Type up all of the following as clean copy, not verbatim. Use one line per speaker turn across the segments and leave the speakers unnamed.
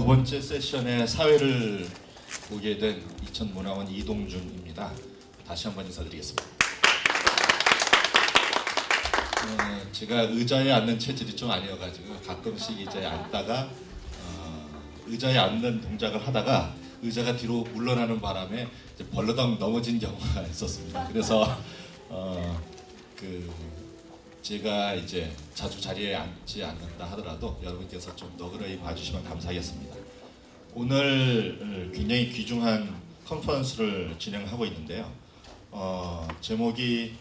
두 번째 세션의 사회를 보게 된 이천문화원 이동준입니다. 다시 한번 인사드리겠습니다. 제가 의자에 앉는 체질이 좀 아니어가지고 가끔씩 이제 앉다가 의자에 앉는 동작을 하다가 의자가 뒤로 물러나는 바람에 이제 벌러덩 넘어진 경우가 있었습니다. 그래서 제가 이제 자주 자리에 앉지 않는다 하더라도 여러분께서 좀 너그러이 봐주시면 감사하겠습니다. 오늘 굉장히 귀중한 컨퍼런스를 진행하고 있는데요. 제목이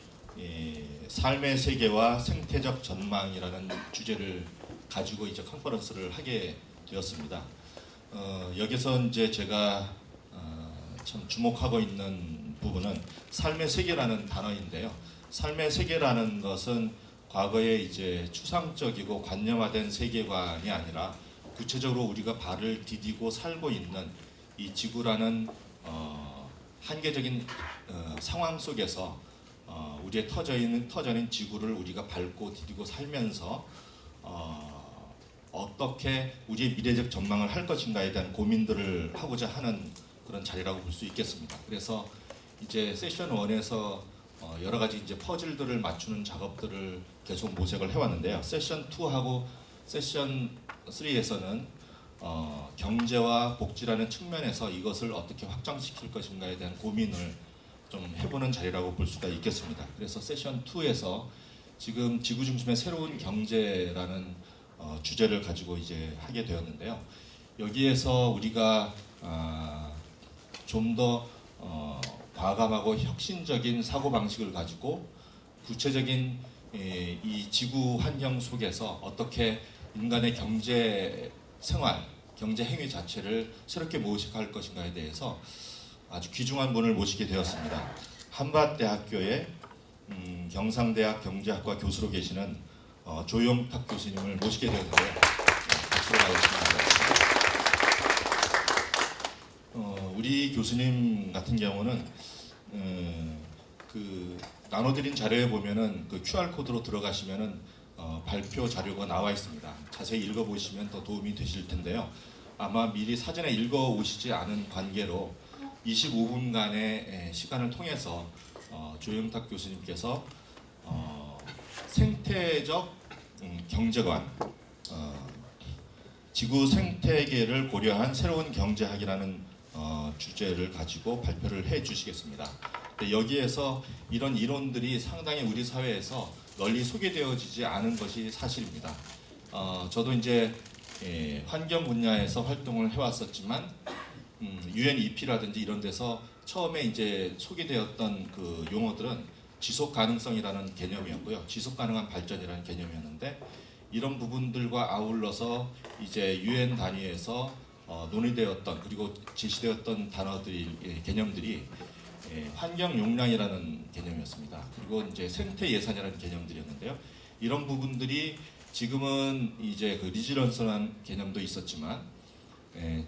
삶의 세계와 생태적 전망이라는 주제를 가지고 이제 컨퍼런스를 하게 되었습니다. 여기서 이제 제가 참 주목하고 있는 부분은 삶의 세계라는 단어인데요. 삶의 세계라는 것은 과거에 이제 추상적이고 관념화된 세계관이 아니라 구체적으로 우리가 발을 디디고 살고 있는 이 지구라는 한계적인 상황 속에서 우리의 터전인 지구를 우리가 밟고 디디고 살면서 어떻게 우리의 미래적 전망을 할 것인가에 대한 고민들을 하고자 하는 그런 자리라고 볼 수 있겠습니다. 그래서 이제 세션 1에서 여러 가지 이제 퍼즐들을 맞추는 작업들을 계속 모색을 해왔는데요. 세션 2하고 세션 3에서는 경제와 복지라는 측면에서 이것을 어떻게 확장시킬 것인가에 대한 고민을 좀 해보는 자리라고 볼 수가 있겠습니다. 그래서 세션 2에서 지금 지구 중심의 새로운 경제라는 주제를 가지고 이제 하게 되었는데요. 여기에서 우리가 좀 더 과감하고 혁신적인 사고 방식을 가지고 구체적인 이 지구 환경 속에서 어떻게 인간의 경제 생활, 경제 행위 자체를 새롭게 모색할 것인가에 대해서 아주 귀중한 분을 모시게 되었습니다. 한밭대학교의 경상대학 경제학과 교수로 계시는 조용탁 교수님을 모시게 되었는데요. 박수로 맞으시면 우리 교수님 같은 경우는 나눠드린 자료에 보면은 그 QR 코드로 들어가시면은 발표 자료가 나와 있습니다. 자세히 읽어보시면 더 도움이 되실 텐데요. 아마 미리 사전에 읽어오시지 않은 관계로 25분간의 시간을 통해서 조영탁 교수님께서 생태적 경제관, 지구 생태계를 고려한 새로운 경제학이라는 주제를 가지고 발표를 해주시겠습니다. 여기에서 이런 이론들이 상당히 우리 사회에서 널리 소개되어지지 않은 것이 사실입니다. 저도 이제 환경 분야에서 활동을 해왔었지만 UNEP라든지 이런 데서 처음에 이제 소개되었던 그 용어들은 지속 가능성이라는 개념이었고요, 지속 가능한 발전이라는 개념이었는데 이런 부분들과 아울러서 이제 UN 단위에서 논의되었던 그리고 제시되었던 단어들이 개념들이 환경 용량이라는 개념이었습니다. 그리고 이제 생태 예산이라는 개념들이었는데요. 이런 부분들이 지금은 이제 그 리질런스라는 개념도 있었지만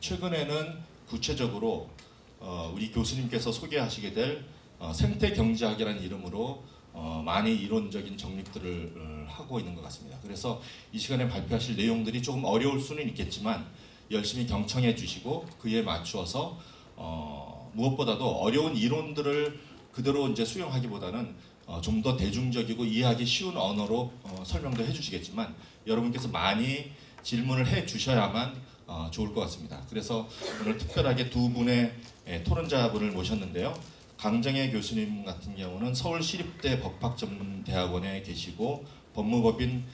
최근에는 구체적으로 우리 교수님께서 소개하시게 될 생태 경제학이라는 이름으로 많이 이론적인 정립들을 하고 있는 것 같습니다. 그래서 이 시간에 발표하실 내용들이 조금 어려울 수는 있겠지만 열심히 경청해 주시고 그에 맞추어서 무엇보다도 어려운 이론들을 그대로 이제 수용하기보다는 좀 더 대중적이고 이해하기 쉬운 언어로 설명도 해주시겠지만 여러분께서 많이 질문을 해 주셔야만 좋을 것 같습니다. 그래서 오늘 특별하게 두 분의 토론자분을 모셨는데요. 강정혜 교수님 같은 경우는 서울시립대 법학전문대학원에 계시고 법무법인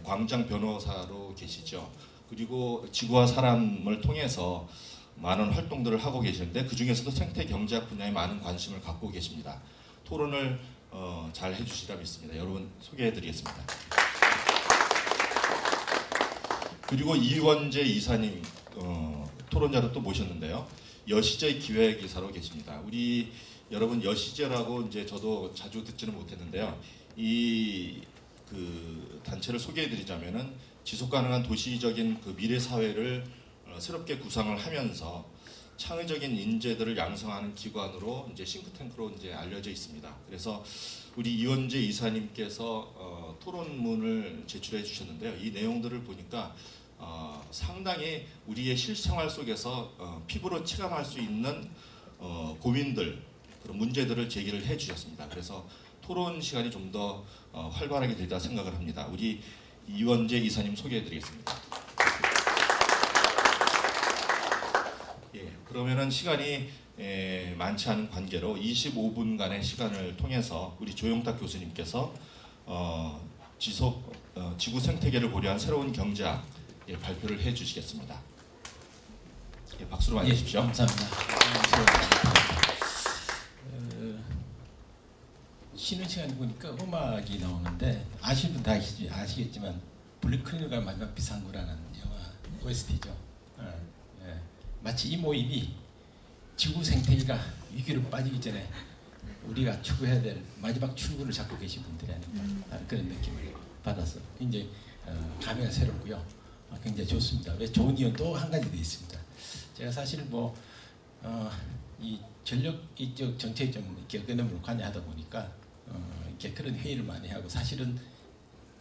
광장 변호사로 계시죠. 그리고 지구와 사람을 통해서 많은 활동들을 하고 계시는데 그 중에서도 생태 경제학 분야에 많은 관심을 갖고 계십니다. 토론을 잘 해주시리라 믿습니다. 여러분 소개해드리겠습니다. 그리고 이원재 이사님 토론자로 또 모셨는데요. 여시제 기획이사로 계십니다. 우리 여러분 여시제라고 이제 저도 자주 듣지는 못했는데요. 이 단체를 소개해드리자면은 지속가능한 도시적인 그 미래 사회를 새롭게 구상을 하면서 창의적인 인재들을 양성하는 기관으로 이제 싱크탱크로 이제 알려져 있습니다. 그래서 우리 이원재 이사님께서 토론문을 제출해 주셨는데요. 이 내용들을 보니까 상당히 우리의 실생활 속에서 피부로 체감할 수 있는 고민들, 그런 문제들을 제기를 해주셨습니다. 그래서 토론 시간이 좀 더 활발하게 되리라 생각을 합니다. 우리 이원재 이사님 소개해드리겠습니다. 예, 그러면은 시간이 많지 않은 관계로 25분간의 시간을 통해서 우리 조영탁 교수님께서 지구 생태계를 고려한 새로운 경제학 발표를 해주시겠습니다. 예, 박수로 맞으십시오.
예, 감사합니다. 쉬는 시간에 보니까 음악이 나오는데 아시는 분 다 아시겠지만 블랙크린과 마지막 비상구라는 영화 OST죠. 예. 마치 이 모임이 지구 생태계가 위기로 빠지기 전에 우리가 추구해야 될 마지막 출구를 잡고 계신 분들이 아닌가 그런 느낌을 받아서 굉장히 감회가 새롭고요. 굉장히 좋습니다. 왜 좋은 이유는 또 한 가지 더 있습니다. 제가 사실 이 전력 이쪽 정책에 좀 이렇게 어깨너머로 관여하다 보니까 이렇게 그런 회의를 많이 하고 사실은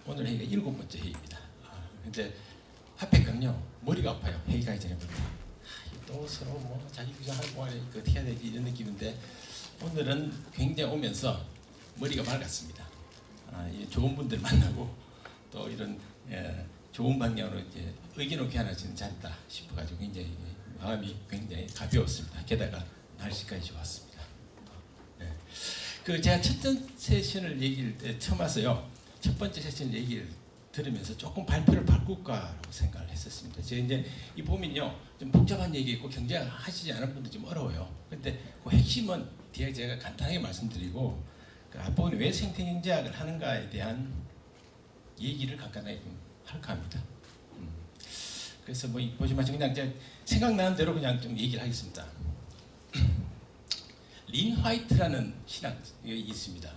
오늘 회의가 7번째 회의입니다. 근데 앞에 가면요 머리가 아파요. 회의 가기 전에부터 또 서로 자기 주장하고 어떻게 해야 되지 이런 느낌인데 오늘은 굉장히 오면서 머리가 맑았습니다. 좋은 분들 만나고 또 이런 좋은 방향으로 이제 의견을 교환하시는 자리다 싶어가지고 굉장히 마음이 굉장히 가벼웠습니다. 게다가 날씨까지 좋았습니다. 제가 첫 번째 세션을 얘기를 처음 와서요. 첫 번째 세션 얘기를 들으면서 조금 발표를 바꿀까라고 생각을 했었습니다. 제가 이제 이 보면요 좀 복잡한 얘기 있고 경제 하시지 않은 분들 좀 어려워요. 근데 그 핵심은 뒤에 제가 간단하게 말씀드리고 그 앞부분에 왜 생태경제학을 하는가에 대한 얘기를 간단하게 좀 할까 합니다. 그래서 보시면 그냥 생각나는 대로 그냥 좀 얘기를 하겠습니다. 린 화이트라는 신학이 있습니다.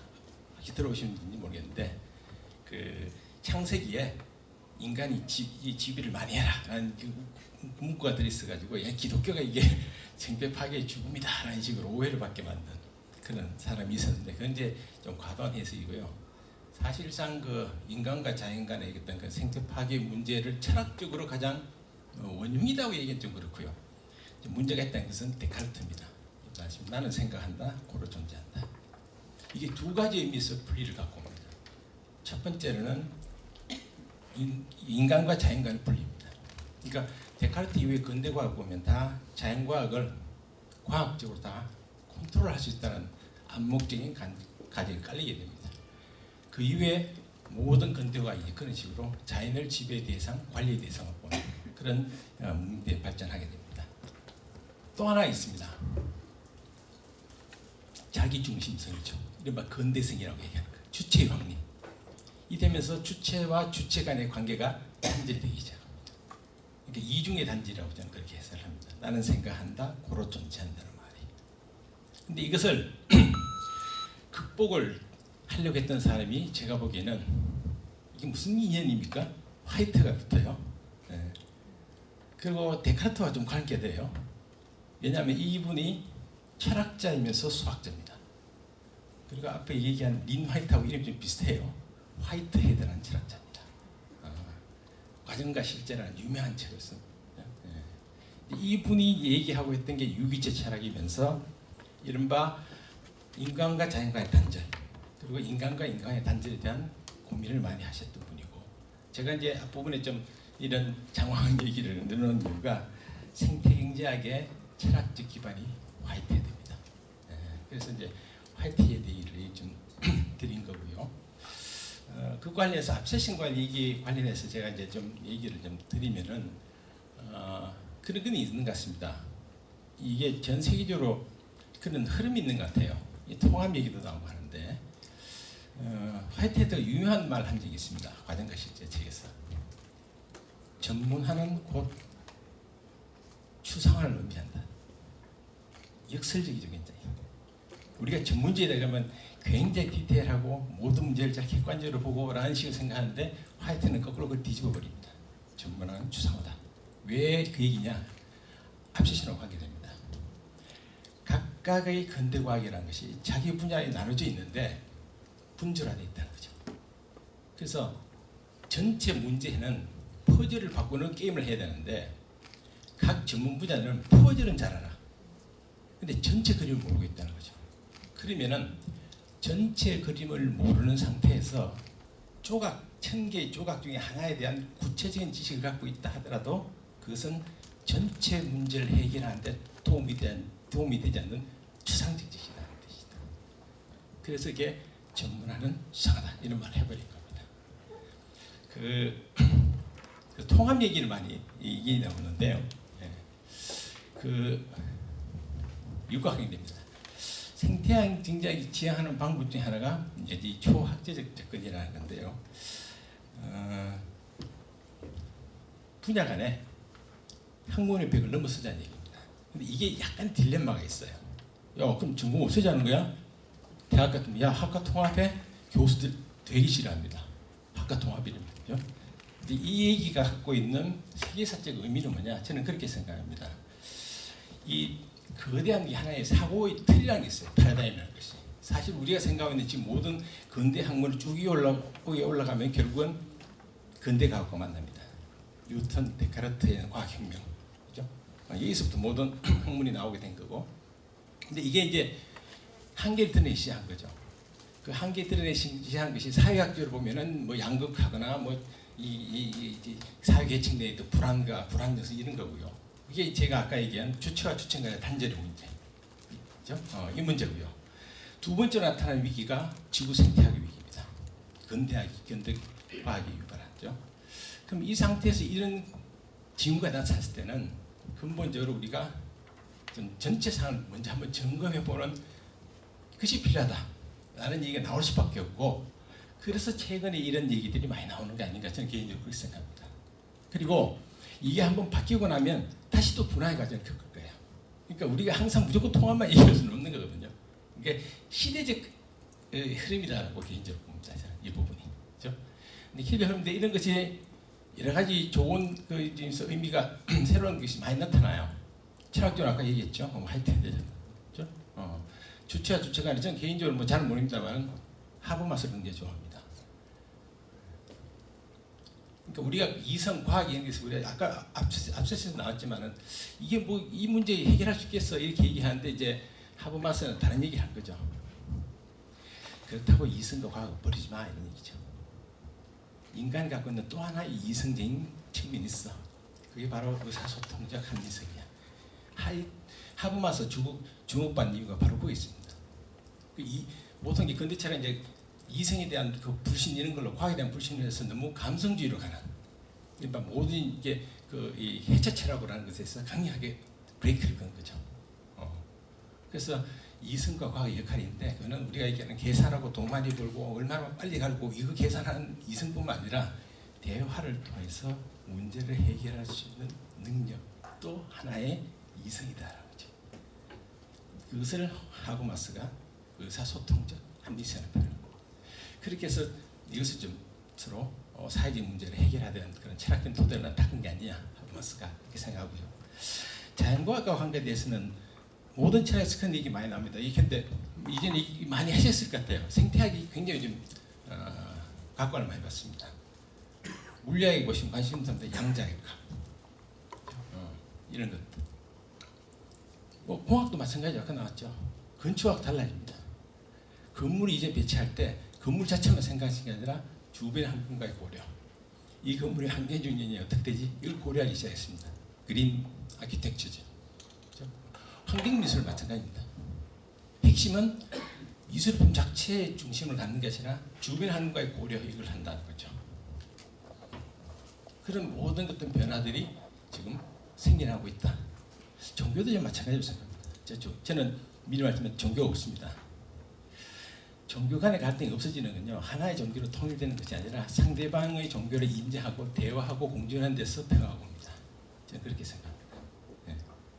혹시 들어오시는지 모르겠는데 그 창세기에 인간이 지비를 많이 해라라는 그 문구가 들어있어가지고 기독교가 이게 생태 파괴의 죽음이다라는 식으로 오해를 받게 만든 그런 사람이 있었는데 그건 이제 좀 과도한 해석이고요. 사실상 그 인간과 자연 간의 어떤 그 생태 파괴 문제를 철학적으로 가장 원흉이라고 얘기는 좀 그렇고요. 문제가 있다는 것은 데카르트입니다. 나는 생각한다, 고로 존재한다. 이게 두 가지 의미에서 분리를 갖고 옵니다. 첫 번째로는 인간과 자연 간의 분리입니다. 그러니까 데카르트 이후에 근대과학 보면 다 자연과학을 과학적으로 다 컨트롤할 수 있다는 암묵적인 가정이 깔리게 됩니다. 그 이후에 모든 근대과학이 그런 식으로 자연을 지배 대상, 관리 대상을 보는 그런 문제에 발전하게 됩니다. 또 하나 있습니다. 자기중심성이죠. 이른바 근대성이라고 얘기하는 거예요. 주체의 확립. 이 되면서 주체와 주체 간의 관계가 단절되기 시작합니다. 그러니까 이중의 단절이라고 저는 그렇게 해석을 합니다. 나는 생각한다, 고로 존재한다는 말이. 근데 이것을 극복을 하려고 했던 사람이 제가 보기에는 이게 무슨 인연입니까? 화이트가 붙어요. 네. 그리고 데카르트와 좀 관계돼요. 왜냐하면 이분이 철학자이면서 수학자입니다. 그리고 앞에 얘기한 린 화이트하고 이름이 좀 비슷해요. 화이트 헤드라는 철학자입니다. 과정과 실제라는 유명한 책을 씁니다. 이분이 얘기하고 있던 게 유기체 철학이면서 이른바 인간과 자연과의 단절 그리고 인간과 인간의 단절에 대한 고민을 많이 하셨던 분이고 제가 이제 앞부분에 좀 이런 장황한 얘기를 넣는 이유가 생태경제학의 철학적 기반이 화이트헤드입니다. 그래서 이제 화이트헤드 얘기를 좀 드린 거고요. 그 관련해서 앞세션과 얘기 관련해서 제가 이제 좀 얘기를 좀 드리면은 그런 건 있는 것 같습니다. 이게 전 세계적으로 그런 흐름이 있는 것 같아요. 이 통합 얘기도 나오고 하는데 화이트헤드가 유명한 말 한 적이 있습니다. 과정과 실제 책에서 전문화는 곧 추상화를 의미한다. 역설적이죠, 굉장히. 우리가 전문지에 가면 굉장히 디테일하고 모든 문제를 잘 객관적으로 보고 라는 식으로 생각하는데 화이트는 거꾸로 그걸 뒤집어 버립니다. 전문화는 추상화다. 왜 그 얘기냐? 앞세션하고 관계됩니다. 각각의 근대과학이라는 것이 자기 분야에 나눠져 있는데 분절화되어 있다는 거죠. 그래서 전체 문제는 퍼즐을 바꾸는 게임을 해야 되는데 각 전문 분야는 퍼즐은 잘 알아. 근데 전체 그림을 모르고 있다는 거죠. 그러면은 전체 그림을 모르는 상태에서 조각 1000개의 조각 중에 하나에 대한 구체적인 지식을 갖고 있다 하더라도 그것은 전체 문제를 해결하는 데 도움이 되지 않는 추상적 지식이라는 뜻이다. 그래서 이게 전문화는 수상하다 이런 말을 해버린 겁니다. 그 통합 얘기를 많이 이게 나오는데요. 예. 그 육각형입니다. 생태학 경제학이 지향하는 방법 중 하나가 이제 이 초학제적 접근이라는 건데요. 분야 간에 학문의 벽을 넘어서자는 얘기입니다. 근데 이게 약간 딜레마가 있어요. 야, 그럼 전공 없애자는 거야? 대학 같으면 야, 학과 통합해? 교수들 되게 싫어합니다. 학과 통합이라면. 그죠? 근데 이 얘기가 갖고 있는 세계사적 의미는 뭐냐? 저는 그렇게 생각합니다. 이 거대한 게 하나의 사고의 틀이라는 게 있어요. 패러다임이라는 것이. 사실 우리가 생각하고 있는 지금 모든 근대 학문을 쭉 올라가면 결국은 근대 과학과 만납니다. 뉴턴, 데카르트의 과학혁명. 그죠? 여기서부터 모든 학문이 나오게 된 거고. 근데 이게 이제 한계를 드러내기 시작한 거죠. 그 한계 드러내기 시작한 것이 사회학적으로 보면은 뭐 양극하거나 뭐 이 사회 계층 내의 불안과 불안 요소 이런 거고요. 이게 제가 아까 얘기한 주체와 주체 간의 단절의 문제, 그죠? 이 문제고요. 두 번째로 나타나는 위기가 지구 생태학의 위기입니다. 근대 과학이 유발하죠. 그럼 이 상태에서 이런 징후가 나타났을 때는 근본적으로 우리가 좀 전체 상황을 먼저 한번 점검해보는 것이 필요하다라는 얘기가 나올 수밖에 없고, 그래서 최근에 이런 얘기들이 많이 나오는 게 아닌가 저는 개인적으로 그렇게 생각합니다. 그리고 이게 한번 바뀌고 나면 다시 또 분화의 과정을 겪을 거예요. 그러니까 우리가 항상 무조건 통합만 얘기할 수는 없는 거거든요. 이게 시대적 흐름이라고 개인적으로 봅니다. 이 부분이. 그렇죠? 근데 시대 흐름인데 이런 것이 여러 가지 좋은 의미가 새로운 것이 많이 나타나요. 철학적으로 아까 얘기했죠. 하이텐데죠. 그렇죠? 주체와 주체가 아니라 저는 개인적으로 뭐 잘 모릅니다만 하버마스를 굉장히 좋아합니다. 그러니까 우리가 이성 과학 이런 데서 우리가 아까 앞서서 나왔지만은 이게 뭐 이 문제 해결할 수 있겠어 이렇게 얘기하는데 이제 하버마스는 다른 얘기를 한 거죠. 그렇다고 이성과 과학을 버리지 마 이런 얘기죠. 인간이 갖고 있는 또 하나의 이성적인 측면이 있어. 그게 바로 의사소통적 합리성이야. 하버마스 주목받는 이유가 바로 거기 있습니다. 보통 이 근대체가 이제 이성에 대한 그 불신 이런 걸로 과학에 대한 불신을 해서 너무 감성주의로 가는, 그러니까 모든 이게 이 해체체라고 하는 것에서 강력하게 브레이크를 건 거죠. 그래서 이성과 과학의 역할인데 그거는 우리가 얘기하는 계산하고 돈 많이 벌고 얼마나 빨리 갈고 이거 계산하는 이성뿐만 아니라 대화를 통해서 문제를 해결할 수 있는 능력도 하나의 이성이다라는 거죠. 그것을 하버마스가 의사소통적 합리성을 표현합니다. 그렇게 해서 이것을 좀 서로 사회적 문제를 해결해야 되는 그런 철학적인 토대를 닦은 게 아니냐 하버마스가 그렇게 생각하고요. 자연과학과 관계에 대해서는 모든 철학에서 큰 얘기 많이 나옵니다. 근데 이제는 많이 하셨을 것 같아요. 생태학이 굉장히 좀 각광을 많이 받습니다. 물리학에 보시면 관심 있는 사람들 양자역학 이런 것들. 뭐 공학도 마찬가지로 아까 나왔죠. 건축학 달라집니다. 건물이 이제 배치할 때 건물 자체만 생각하시는 게 아니라 주변 환경과의 고려. 이 건물의 환경 중년이 어떻게 되지? 이걸 고려하기 시작했습니다. 그린 아키텍처죠. 환경미술 마찬가지입니다. 핵심은 미술품 자체의 중심을 갖는 게 아니라 주변 환경과의 고려 이걸 한다는 거죠. 그런 모든 어떤 변화들이 지금 생겨나고 있다. 종교도 좀 마찬가지로 생각합니다. 저는 미리 말씀드린 종교가 없습니다. 종교 간의 갈등이 없어지는 건요, 하나의 종교로 통일되는 것이 아니라 상대방의 종교를 인정하고 대화하고 공존하는 데서 평화가 옵니다. 저는 그렇게 생각합니다.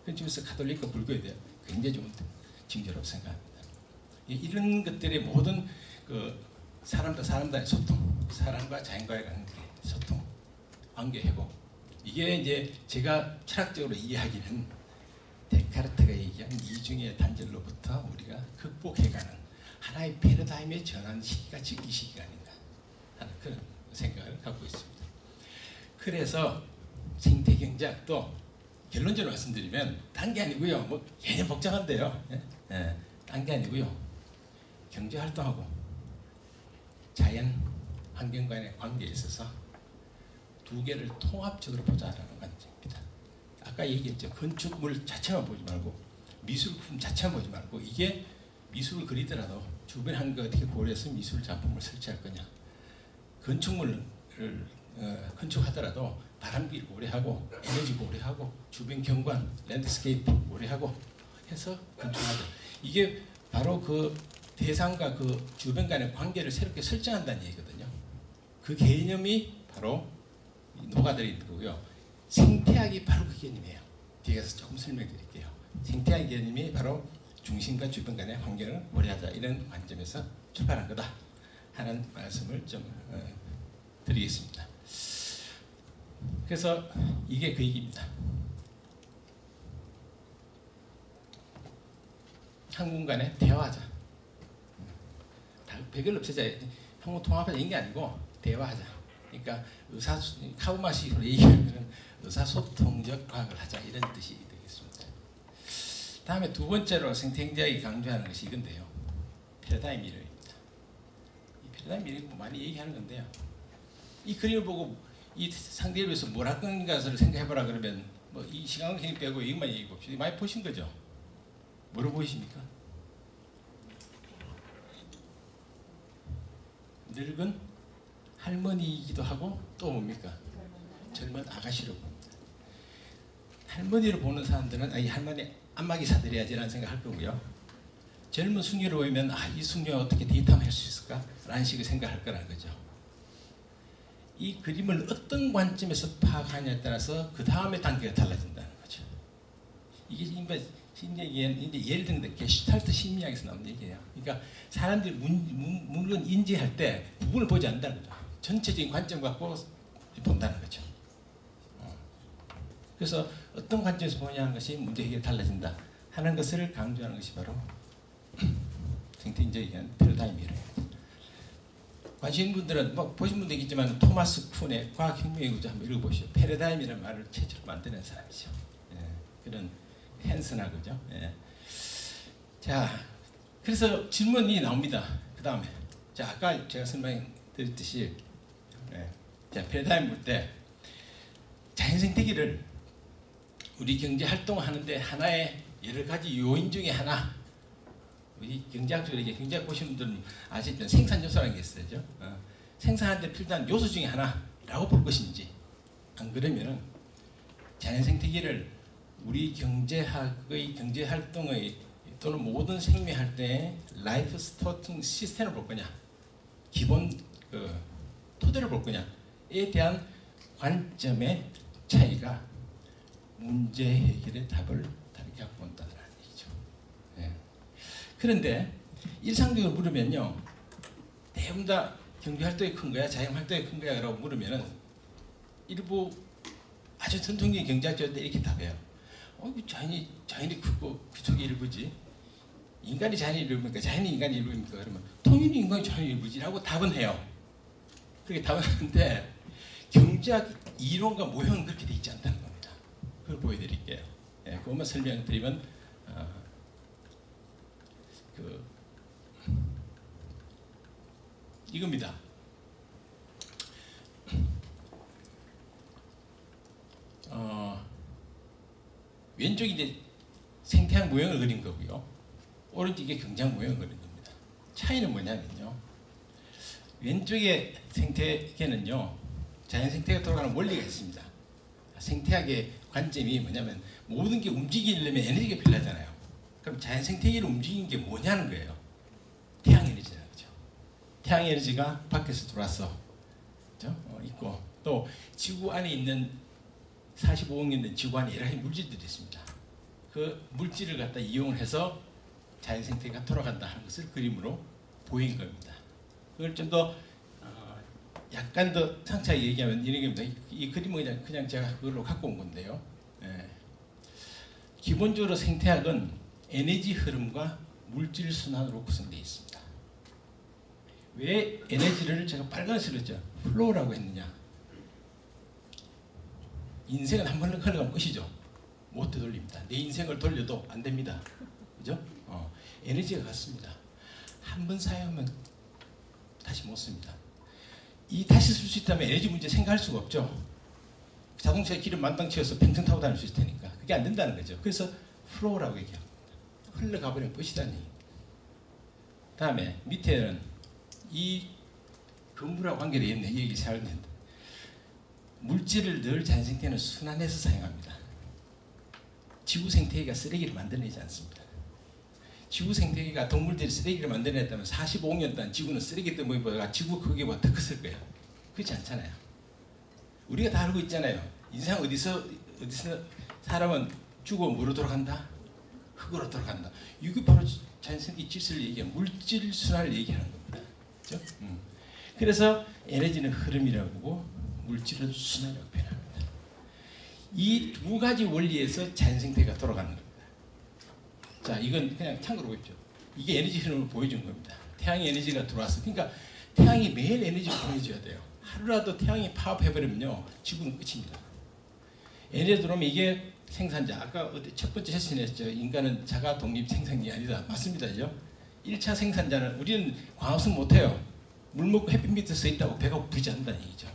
그 중에서 가톨릭과 불교에 대해 굉장히 좋은 징조라고 생각합니다. 이런 것들의 모든 그 사람과 사람과의 소통, 사람과 자연과의 관계, 소통, 관계 회복. 이게 이제 제가 철학적으로 이해하기는 데카르트가 얘기한 이중의 단절로부터 우리가 극복해가는 하나의 패러다임의 전환 시기가 지금 이 시기가 아닌가 하는 그런 생각을 갖고 있습니다. 그래서 생태 경제학도 결론적으로 말씀드리면 딴 게 아니고요. 뭐 개념 복잡한데요. 딴 게 아니고요. 경제 활동하고 자연 환경과의 관계에 있어서 두 개를 통합적으로 보자라는 관점입니다. 아까 얘기했죠. 건축물 자체만 보지 말고 미술품 자체만 보지 말고 이게 미술을 그리더라도 주변 한거 어떻게 고려해서 미술 작품을 설치할 거냐. 건축물을 건축하더라도 바람길 고려하고 에너지 고려하고 주변 경관, 랜드스케이프 고려하고 해서 건축하자. 이게 바로 그 대상과 그 주변 간의 관계를 새롭게 설정한다는 얘기거든요. 그 개념이 바로 녹아들어 있는 거고요. 생태학이 바로 그 개념이에요. 뒤에서 조금 설명드릴게요. 생태학 개념이 바로 중심과 주변 간의 환경을 고려하자 이런 관점에서 출발한 거다 하는 말씀을 좀 드리겠습니다. 그래서 이게 그 얘기입니다. 학문 간에 대화하자. 백을 없애자. 학문 통합하자 이게 아니고 대화하자. 그러니까 카우마식으로 얘기하면 의사소통적 과학을 하자 이런 뜻이 되겠습니다. 다음에 두 번째로 생태경제학이 강조하는 것이 이건데요. 패러다임 이론입니다. 이 패러다임 이론 많이 얘기하는 건데요. 이 그림을 보고 이 상대에 비해서 뭘 할 건가를 생각해보라 그러면 뭐 이 시간을 괜히 빼고 이것만 얘기해 봅시다. 많이 보신 거죠? 뭐로 보이십니까? 늙은 할머니이기도 하고 또 뭡니까? 젊은 아가씨로 봅니다. 할머니를 보는 사람들은 이 할머니 안마기 사드려야지라는 생각할 거고요. 젊은 숙녀를 보면 이 숙녀가 어떻게 데이트하면 할 수 있을까? 라는 식의 생각할 거라는 거죠. 이 그림을 어떤 관점에서 파악하냐에 따라서 그 다음에 단계가 달라진다는 거죠. 이게 이제 예를 들면 게슈탈트 심리학에서 나온 얘기예요. 그러니까 사람들이 물론 인지할 때 부분을 보지 않는다는 거죠. 전체적인 관점 갖고 본다는 거죠. 그래서 어떤 관점에서 보냐는 것이 문제 해결이 달라진다 하는 것을 강조하는 것이 바로 생태경제에 의한 패러다임이에요. 관심 있는 분들은 뭐 보신 분도 있겠지만 토마스 쿤의 과학혁명의 구조 한번 읽어보시죠. 패러다임이라는 말을 최초로 만드는 사람이죠. 그런 헨슨하고죠. 자, 그래서 질문이 나옵니다. 그 다음에 자 아까 제가 설명드렸듯이 자 패러다임 볼 때 자연생태계를 우리 경제 활동을 하는데 하나의 여러 가지 요인 중에 하나. 우리 경제학적으로 이게 경제학 보시는 분들은 아시겠지만 생산 요소라는 게 있어요. 생산하는데 필요한 요소 중에 하나라고 볼 것인지 안 그러면은 자연생태계를 우리 경제학의 경제활동의 또는 모든 생명활동의 라이프 스토팅 시스템을 볼 거냐 기본 토대를 볼 거냐에 대한 관점의 차이가 문제 해결의 답을 다르게 갖고 온다는 얘기죠. 그런데 일상적으로 물으면요, 대부분 다 경제활동이 큰 거야, 자연활동이 큰 거야 라고 물으면은 일부 아주 전통적인 경제학자들 이렇게 답해요. 자연이 크고 그쪽이 일부지. 인간이 자연의 일부입니까? 자연이 인간의 일부입니까? 그러면 당연히 인간이 자연의 일부지라고 답은 해요. 그렇게 답은 하는데 경제학 이론과 모형은 그렇게 돼 있지 않다는 겁니다. 그걸 보여드릴게요. 그것만 설명드리면 이겁니다. 왼쪽이 이제 생태학 모형을 그린 거고요. 오른쪽 이게 경제학 모형을 그린 겁니다. 차이는 뭐냐면요. 왼쪽의 생태계는요. 자연 생태가 돌아가는 원리가 있습니다. 생태학의 관점이 뭐냐면 모든 게 움직이려면 에너지가 필요하잖아요. 그럼 자연 생태계를 움직이는 게 뭐냐는 거예요. 태양 에너지라는 거죠. 태양 에너지가 밖에서 들어왔어. 그렇죠? 있고 또 지구 안에 있는 45억 년 된 지구 안에 여러 가지 물질들이 있습니다. 그 물질을 갖다 이용을 해서 자연 생태가 돌아간다 하는 것을 그림으로 보인 겁니다. 그걸 좀 더 약간 더 상세하게 얘기하면 이런 겁니다. 이 그림은 그냥 제가 그걸로 갖고 온 건데요. 기본적으로 생태학은 에너지 흐름과 물질 순환으로 구성되어 있습니다. 왜 에너지를 제가 빨간색으로 했죠? 플로우라고 했느냐? 인생은 한 번 흘러가면 끝이죠. 못 되돌립니다. 내 인생을 돌려도 안 됩니다. 그죠? 에너지가 같습니다. 한 번 사용하면 다시 못 씁니다. 이 다시 쓸 수 있다면 에너지 문제 생각할 수가 없죠. 자동차에 기름 만땅 채워서 평생 타고 다닐 수 있을 테니까 그게 안 된다는 거죠. 그래서 플로우라고 얘기합니다. 흘러가 버리면 끝이다니. 다음에 밑에는 이 건물하고 관계되어 있네. 이 얘기 잘 했는데 물질을 늘 자연생태는 순환해서 사용합니다. 지구 생태계가 쓰레기를 만들어내지 않습니다. 지구 생태계가 동물들이 쓰레기를 만들어냈다면 45년 동안 지구는 쓰레기 때문에 지구 크기보다 더 컸을 거예요. 그렇지 않잖아요. 우리가 다 알고 있잖아요. 인생 어디서 사람은 죽어 뭐로 돌아간다? 흙으로 돌아간다. 이게 바로 자연생태 질서를 얘기하는 물질 순환을 얘기하는 겁니다. 그렇죠? 그래서 에너지는 흐름이라고 보고 물질은 순환이라고 표현합니다. 이 두 가지 원리에서 자연생태가 돌아가는 겁니다. 자, 이건 그냥 참고로 보십시오. 이게 에너지 흐름을 보여준 겁니다. 태양의 에너지가 들어왔어. 그러니까 태양이 매일 에너지를 보내줘야 돼요. 하루라도 태양이 파업해버리면요, 지구는 끝입니다. 에너지 들어오면 이게 생산자. 아까 첫 번째 세션이었죠. 인간은 자가 독립 생산이 아니다. 맞습니다. 그죠? 1차 생산자는 우리는 광합성 못해요. 물 먹고 햇빛 밑에 서 있다고 배가 부르지 않는다는 얘기죠.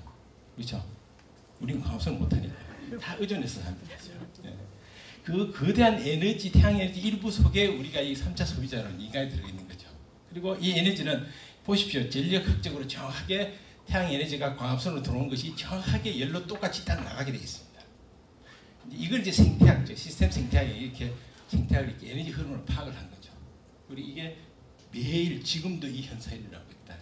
그렇죠? 우리는 광합성을 못하니까. 다 의존해서 삽니다. 네. 그 거대한 에너지, 태양 에너지 일부 속에 우리가 이 3차 소비자로 인간이 들어있는 거죠. 그리고 이 에너지는 보십시오. 전력학적으로 정확하게 태양 에너지가 광합성으로 들어오는 것이 정확하게 열로 똑같이 딱 나가게 되어 있습니다. 이걸 이제 생태학적, 시스템 생태학이 이렇게 생태학을 이렇게 에너지 흐름을 파악을 한 거죠. 그리고 이게 매일 지금도 이 현상이 일어나고 있다.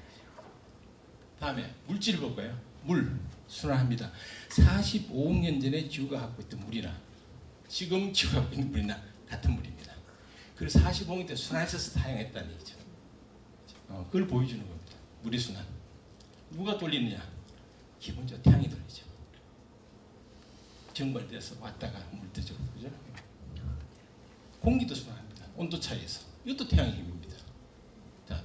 다음에 물질을 볼까요? 물 순환합니다. 45억 년 전에 지구가 갖고 있던 물이나 지금 지구가 갖고 있는 물이나 같은 물입니다. 그래서 45억 년 때 순환해서 사용했다는 얘기죠. 그걸 보여주는 겁니다. 물의 순환. 누가 돌리느냐? 기본적으로 태양이 돌리죠. 정발돼서 왔다가 물 뜨죠. 그죠? 공기도 순환합니다. 온도 차이에서. 이것도 태양의 힘입니다. 자,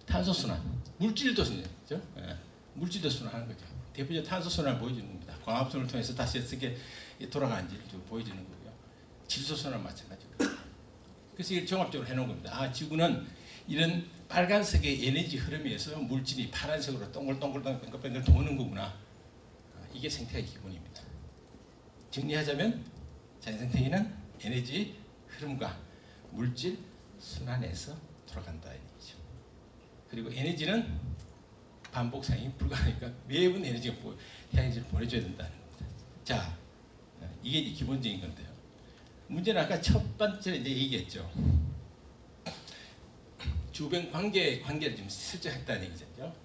탄소 순환. 물질도 순환이죠. 예. 물질도 순환하는 거죠. 대표적 탄소 순환을 보여주는 겁니다. 광합성을 통해서 다시 어떻게 돌아가는지를 좀 보여주는 거고요. 질소 순환 마찬가지고. 그래서 이걸 종합적으로 해놓은 겁니다. 아, 지구는 이런 빨간색의 에너지 흐름에서 물질이 파란색으로 동글동글 뱅글뱅글 도는 거구나. 이게 생태의 기본입니다. 정리하자면 자연생태계는 에너지 흐름과 물질 순환에서 돌아간다 이 얘기죠. 그리고 에너지는 반복 사용이 불가하니까 매번 에너지를 보내줘야 된다는 겁니다. 자, 이게 이제 기본적인 건데요. 문제는 아까 첫 번째 이제 얘기했죠. 주변 관계를 좀 설정했다는 얘기죠.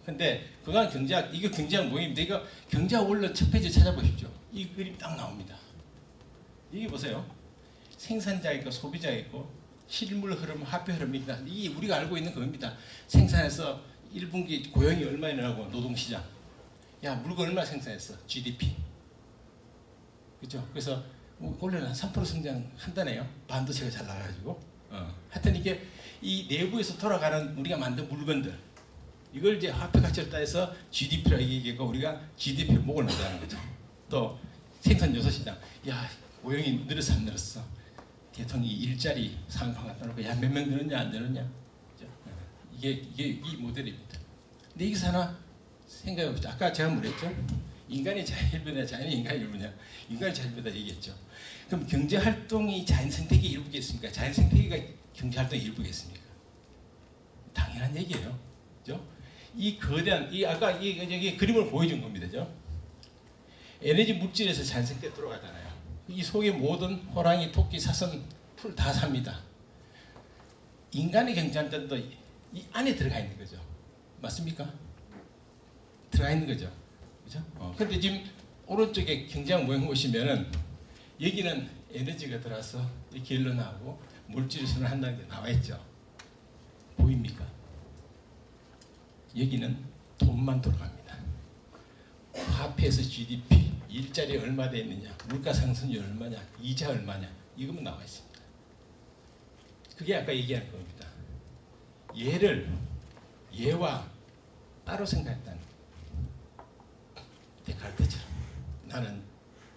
근데 그건 경제학, 이거 경제학 모임인데 이거 경제학 원론 첫 페이지 찾아보십시오. 이 그림 딱 나옵니다. 여기 보세요. 생산자 있고 소비자 있고 실물 흐름, 화폐 흐름입니다. 이게 우리가 알고 있는 겁니다. 생산해서 1분기 고용이 얼마냐고 노동시장. 야, 물건 얼마 생산했어? GDP. 그렇죠? 그래서 올해는 한 3% 성장한다네요. 반도체가 잘 나가가지고. 하여튼 이게 이 내부에서 돌아가는 우리가 만든 물건들. 이걸 이제 화폐 가치를 따져서 GDP라고 얘기하고 우리가 GDP 목을 내자는 거죠. 또 생산 요소 시장. 야, 고용이 늘었어 안 늘었어? 대통령이 일자리 상황 갖다 놓고 야, 몇 명 늘었냐 안 늘었냐? 그렇죠? 이게 이 모델입니다. 근데 여기서 하나 생각해 보죠. 아까 제가 뭐랬죠? 인간이 자연일부냐 자연이 인간의 일부냐? 인간이 자연일부다 얘기했죠. 그럼 경제 활동이 자연 생태계의 일부겠습니까? 자연 생태계가 경제 활동의 일부겠습니까? 당연한 얘기예요. 그죠? 이 거대한 아까 이 그림을 보여준 겁니다. 그죠? 에너지 물질에서 자연 생태계 들어가잖아요. 이 속에 모든 호랑이, 토끼, 사슴, 풀 다 삽니다. 인간의 경제활동도 이 안에 들어가 있는 거죠. 맞습니까? 들어가 있는 거죠. 그죠? 근데 지금 오른쪽에 경제학 모형 보시면은 여기는 에너지가 들어와서 이렇게 흘러나오고 물질을 순환한다는 게 나와 있죠. 보입니까? 여기는 돈만 돌아갑니다. 화폐에서 GDP, 일자리 얼마 돼 있느냐, 물가 상승률 얼마냐, 이자 얼마냐, 이것만 나와 있습니다. 그게 아까 얘기한 겁니다. 얘와 따로 생각했다는 데카르트처럼. 나는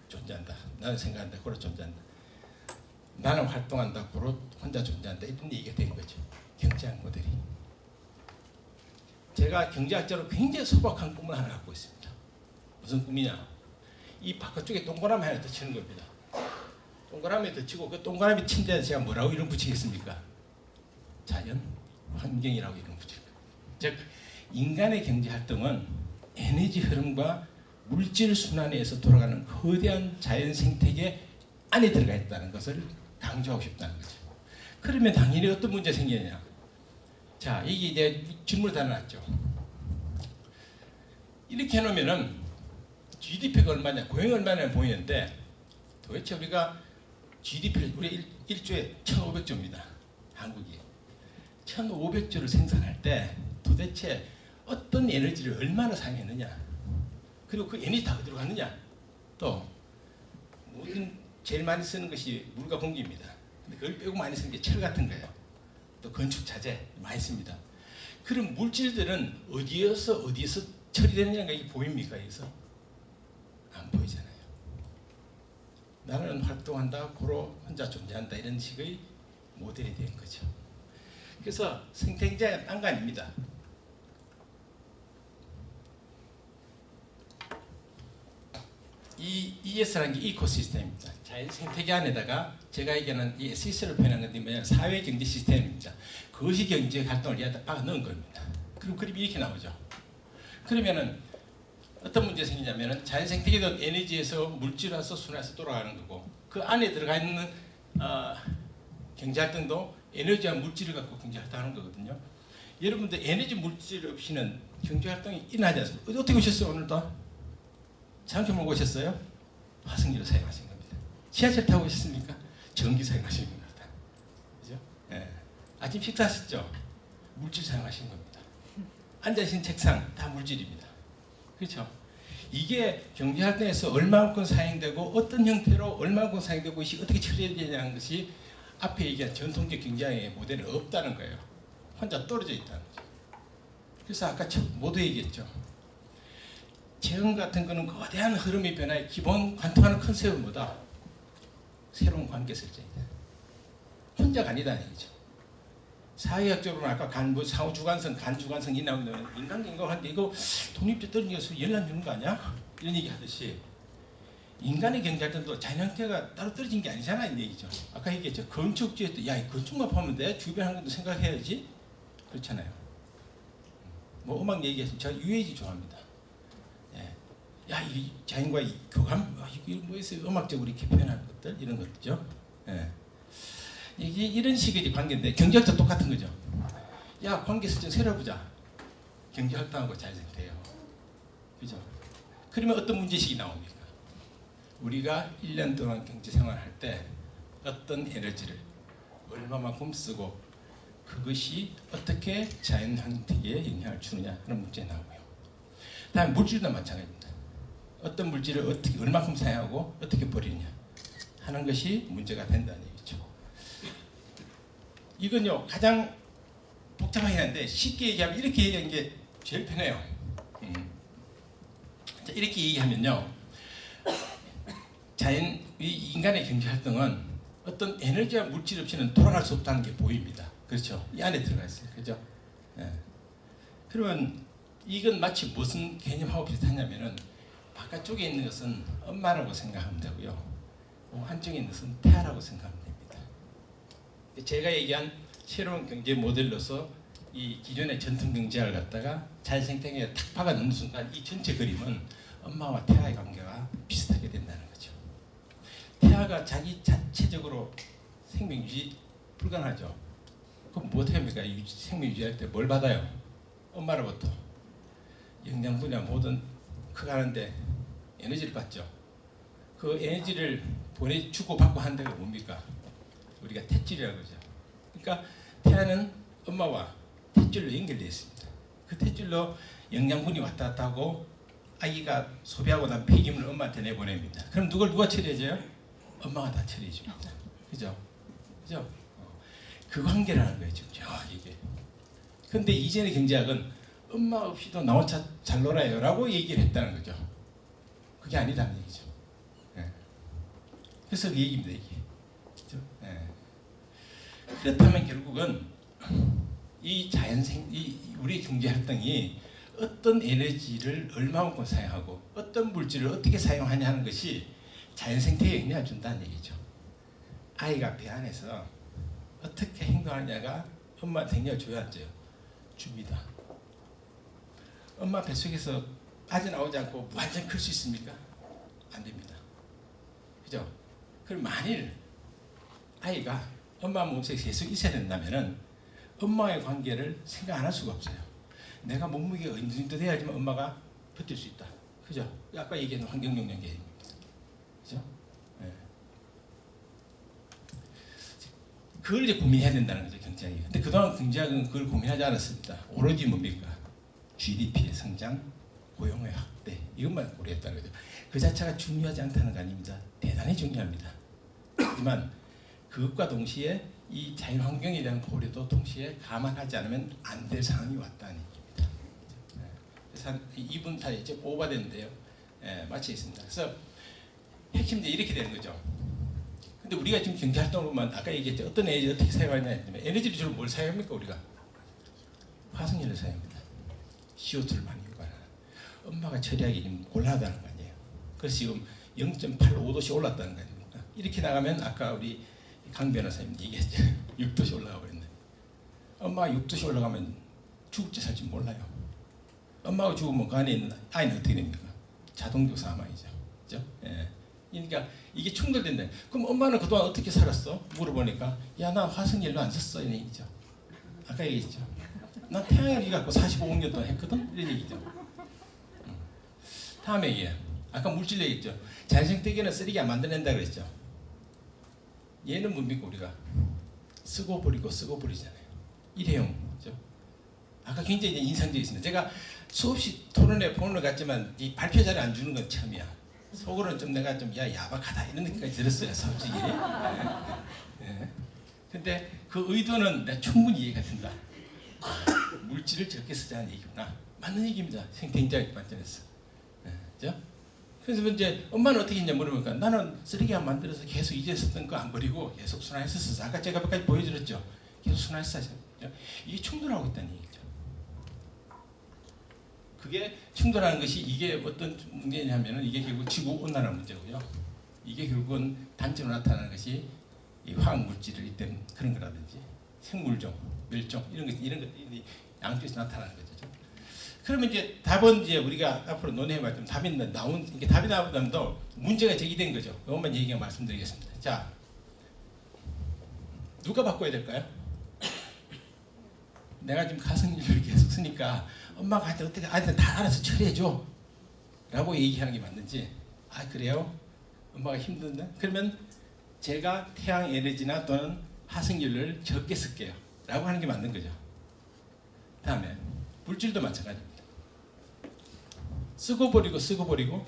존재한다. 나는 생각한다. 고로 존재한다. 나는 활동한다. 고로 혼자 존재한다. 이런 얘기가 된 거죠. 경제학 모델이. 제가 경제학자로 굉장히 소박한 꿈을 하나 갖고 있습니다. 무슨 꿈이냐? 이 바깥쪽에 동그라미 하나 덧치는 겁니다. 동그라미 덧치고 그 동그라미 친 데는 제가 뭐라고 이름 붙이겠습니까? 자연, 환경이라고 이름 붙일 거예요. 즉 인간의 경제 활동은 에너지 흐름과 물질 순환에서 돌아가는 거대한 자연 생태계 안에 들어가 있다는 것을 강조하고 싶다는 거죠. 그러면 당연히 어떤 문제가 생기느냐? 자, 이게 이제 질문을 다 놨죠. 이렇게 해놓으면은 GDP가 얼마냐, 고용이 얼마냐 보이는데 도대체 우리가 GDP를 우리 1조에 1,500조입니다. 한국이 1,500조를 생산할 때 도대체 어떤 에너지를 얼마나 사용했느냐, 그리고 그 에너지 다 어디로 갔느냐, 또 모든 제일 많이 쓰는 것이 물과 공기입니다. 근데 그걸 빼고 많이 쓰는 게 철 같은 거예요. 또 건축 자재 많이 씁니다. 그럼 물질들은 어디에서 처리되느냐가 이게 보입니까? 여기서 안 보이잖아요. 나는 활동한다, 고로 혼자 존재한다, 이런 식의 모델이 된 거죠. 그래서 생태계가 딴 거 아닙니다. 이 ES라는 게 이코시스템입니다. 자연 생태계 안에다가 제가 얘기하는 이 SES를 표현한 건데 뭐냐면 사회 경제 시스템입니다. 그것이 경제 활동을 여기다 박아 넣은 겁니다. 그럼 그림이 이렇게 나오죠. 그러면은 어떤 문제가 생기냐면은 자연 생태계도 에너지에서 물질에서 순환해서 돌아가는 거고, 그 안에 들어가 있는 경제 활동도 에너지와 물질을 갖고 경제 활동하는 거거든요. 여러분들 에너지 물질 없이는 경제 활동이 일어나지 않습니다. 어떻게 오셨어요 오늘도? 장소 몰고 오셨어요? 화석연료 사용하신 겁니다. 지하철 타고 오셨습니까? 전기 사용하신 겁니다. 그죠? 예. 아침 식사하셨죠? 물질 사용하신 겁니다. 앉아있는 책상 다 물질입니다. 그렇죠? 이게 경제활동에서 얼마만큼 사용되고 어떤 형태로 얼마만큼 사용되고 이것이 어떻게 처리되냐는 것이 앞에 얘기한 전통적 경제의 모델은 없다는 거예요. 혼자 떨어져 있다는 거죠. 그래서 아까 모두 얘기했죠. 재원 같은 거는 거대한 흐름의 변화에 기본 관통하는 컨셉은 뭐다? 새로운 관계 설정이다. 혼자가 아니다 얘기죠. 사회학적으로는 아까 상호주관성, 간주관성 이 나오는 인간인간한데 이거 독립적 떨어져서 연락 주는 거 아니야? 이런 얘기 하듯이 인간의 경제활동도 자연 형태가 따로 떨어진 게 아니잖아 이 얘기죠. 아까 얘기했죠. 건축지에 또 야, 건축만 보면 돼? 주변 환경도 생각해야지. 그렇잖아요. 뭐 음악 얘기했으면 제가 UAG 좋아합니다. 야, 이 자연과의 교감, 이거 뭐 있어요? 음악적으로 이렇게 표현하는 것들, 이런 것들죠. 예. 이게 이런 식의 관계인데 경제학도 똑같은 거죠. 야, 관계 설정 새로 보자. 경제 활동하고 자연생태예요. 그죠? 그러면 어떤 문제식이 나옵니까? 우리가 1년 동안 경제 생활할 때 어떤 에너지를 얼마만큼 쓰고 그것이 어떻게 자연 형태에 영향을 주느냐 하는 문제 나오고요. 다음 물질도 마찬가지입니다. 어떤 물질을 어떻게 얼마큼 사용하고 어떻게 버리느냐 하는 것이 문제가 된다는 얘기죠. 이건요 가장 복잡하긴 한데 쉽게 얘기하면 이렇게 얘기하는 게 제일 편해요. 자, 이렇게 얘기하면요, 이 인간의 경제 활동은 어떤 에너지와 물질 없이는 돌아갈 수 없다는 게 보입니다. 그렇죠? 이 안에 들어가 있어요. 그죠? 예. 그러면 이건 마치 무슨 개념하고 비슷하냐면은 바깥쪽에 있는 것은 엄마라고 생각하면 되고요, 한쪽에 있는 것은 태아라고 생각하면 됩니다. 제가 얘기한 새로운 경제 모델로서 이 기존의 전통 경제학을 갖다가 자연생태계에 탁 박아 넣는 순간 이 전체 그림은 엄마와 태아의 관계가 비슷하게 된다는 거죠. 태아가 자기 자체적으로 생명 유지 불가능하죠. 그럼 뭐 어떻게 합니까? 생명 유지할 때 뭘 받아요? 엄마로부터 영양분이나 모든 커가는데 에너지를 받죠. 그 에너지를 주고 받고 하는 데가 뭡니까? 우리가 탯줄이라고 그러죠. 그러니까 태아는 엄마와 탯줄로 연결되어 있습니다. 그 탯줄로 영양분이 왔다 갔다 하고 아기가 소비하고 난 폐기물을 엄마한테 내보냅니다. 그럼 누가 처리해줘요? 엄마가 다 처리해줍니다. 그죠? 그죠? 그 관계라는 거예요, 지금 정확히 이게. 근데 이전의 경제학은 엄마 없이도 나 혼자 잘 놀아요 라고 얘기를 했다는 거죠. 그게 아니다는 얘기죠. 예. 그래서 그 얘기입니다, 이게. 그렇죠? 예. 그렇다면 결국은 이 우리 경제 활동이 어떤 에너지를 얼마만큼 사용하고 어떤 물질을 어떻게 사용하냐 하는 것이 자연 생태에 영향을 준다는 얘기죠. 아이가 배 안에서 어떻게 행동하느냐가 엄마한테 영향을 줘야 하죠. 줍니다. 엄마 뱃속에서 빠져나오지 않고 완전 클 수 있습니까? 안 됩니다. 그죠? 그럼 만일 아이가 엄마 몸속에 계속 있어야 된다면은 엄마의 관계를 생각 안 할 수가 없어요. 내가 몸무게가 어느 정도 돼야지만 엄마가 버틸 수 있다. 그죠? 아까 얘기한 환경영향 개념입니다. 그죠? 네. 그걸 이제 고민해야 된다는 거죠, 경제학이. 근데 그동안 경제학은 그걸 고민하지 않았습니다. 오로지 뭡니까? GDP의 성장, 고용의 확대 이것만 고려했다는 거죠. 그 자체가 중요하지 않다는 거 아닙니다. 대단히 중요합니다. 하지만 그것과 동시에 이 자연환경에 대한 고려도 동시에 감안하지 않으면 안 될 상황이 왔다는 얘기입니다. 그래서 한 2분 다 이제 오버됐는데요. 마치 있습니다. 그래서 핵심은 이렇게 되는 거죠. 근데 우리가 지금 경제활동을 보면 아까 얘기했죠. 어떤 에너지 어떻게 사용하냐 했는데 에너지를 주로 뭘 사용합니까 우리가? 화석연료를 사용합니다. CO2를 많이 유발하는. 엄마가 처리하기 좀 곤란하다는 거 아니에요. 그래서 지금 0.85도씩 올랐다는 거 아닙니까? 이렇게 나가면 아까 우리 강 변호사님 얘기했죠. 6도씩 올라가 버렸네. 엄마가 6도씩 올라가면 죽을지 살지 몰라요. 엄마가 죽으면 그 안에 있는 아이는 어떻게 됩니까? 자동적 사망이죠. 그죠? 예. 그러니까 이게 충돌된다. 그럼 엄마는 그동안 어떻게 살았어? 물어보니까 야, 나 화석연료 안 썼어. 이런 얘기죠. 아까 얘기했죠. 난 태양열이 갖고 45억 년 동안 했거든? 이런 얘기죠. 다음에 얘기해. 아까 물질 얘기했죠. 자연생태계는 쓰레기 안 만들어낸다 그랬죠. 얘는 뭡니까 우리가? 쓰고 버리고 쓰고 버리잖아요. 일회용이죠. 아까 굉장히 인상적이었습니다. 제가 수없이 토론회 본을 갔지만 이 발표 자료 안 주는 건 처음이야. 속으로는 좀 내가 좀 야박하다 이런 느낌까지 들었어요. 솔직히. 근데 그 의도는 내가 충분히 이해가 된다. 물질을 적게 쓰자는 얘기구나. 맞는 얘기입니다. 생태인자학 관점에서. 그죠? 그래서 이제 엄마는 어떻게 했냐 물어보니까 나는 쓰레기 안 만들어서 계속 이제 썼던 거 안 버리고 계속 순환했었어. 아까 제가 몇 가지 보여드렸죠. 계속 순환했었죠. 이게 충돌하고 있다는 얘기죠. 그게 충돌하는 것이 이게 어떤 문제냐면은 이게 결국 지구 온난화 문제고요. 이게 결국은 단점으로 나타나는 것이 이 화학 물질을 이때 그런 거라든지 생물종, 멸종 이런 것들이 양쪽에서 나타나는 거죠. 그러면 이제 답은 이제 우리가 앞으로 논의해봐야 좀 답이 나온 이게 답이 나오면도 문제가 제기된 거죠. 이것만 얘기가 말씀드리겠습니다. 자, 누가 바꿔야 될까요? 내가 지금 가성비를 계속 쓰니까 엄마가 한테 어떻게 아이들 다 알아서 처리해줘 라고 얘기하는 게 맞는지 아 그래요? 엄마가 힘든데? 그러면 제가 태양 에너지나 또는 화석연료를 적게 쓸게요 라고 하는 게 맞는 거죠. 다음에 물질도 마찬가지입니다. 쓰고 버리고 쓰고 버리고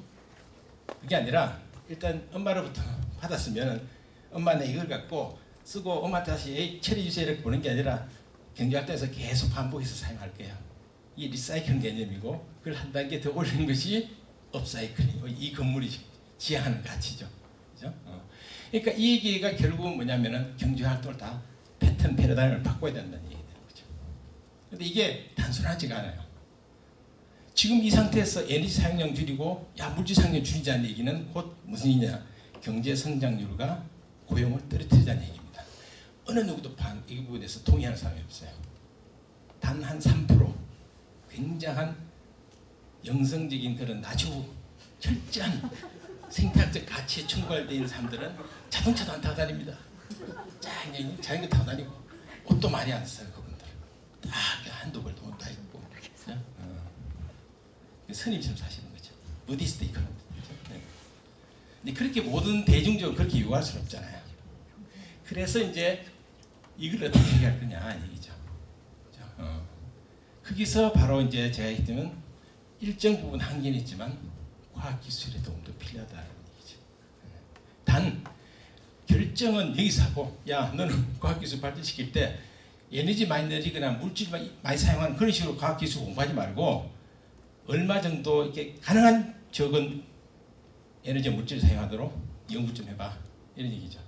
그게 아니라 일단 엄마로부터 받았으면 엄마는 이걸 갖고 쓰고 엄마한테 다시 처리해 주세요 이렇게 보는 게 아니라 경제활동에서 계속 반복해서 사용할게요. 이 리사이클 개념이고 그걸 한 단계 더 올리는 것이 업사이클이고 이 건물이 지향하는 가치죠. 그죠? 그러니까 이 얘기가 결국은 뭐냐면은 경제활동을 다 패턴 패러다임을 바꿔야 된다는 얘기예요. 그죠? 근데 이게 단순하지가 않아요. 지금 이 상태에서 에너지 사용량 줄이고 야 물질 사용량 줄이자는 얘기는 곧 무슨 얘기냐? 경제 성장률과 고용을 떨어뜨리자는 얘기입니다. 어느 누구도 이 부분에서 동의하는 사람이 없어요. 단 한 3% 굉장한 영성적인 그런 아주 철저한 생태학적 가치에 충돌되어 있는 사람들은 자동차도 안 타고 다닙니다. 그냥 자전거 타고 다니고 옷도 많이 안 써요. 그분들 다 한두 벌 돈 다 입고 스님처럼 사시는 거죠. 부디스트 이코노미. 근데 그렇게 모든 대중적으로 그렇게 요구할 수는 없잖아요. 그래서 이제 이걸 어떻게 해결할 거냐 얘기죠. 거기서 바로 이제 제가 했더니 일정 부분 한계는 있지만 과학기술의 도움도 필요하다는 얘기죠. 단 결정은 여기서 하고 야 너는 과학기술 발전시킬 때 에너지 많이 내리거나 물질 많이 사용하는 그런 식으로 과학기술 공부하지 말고 얼마 정도 이렇게 가능한 적은 에너지 물질을 사용하도록 연구 좀 해봐 이런 얘기죠.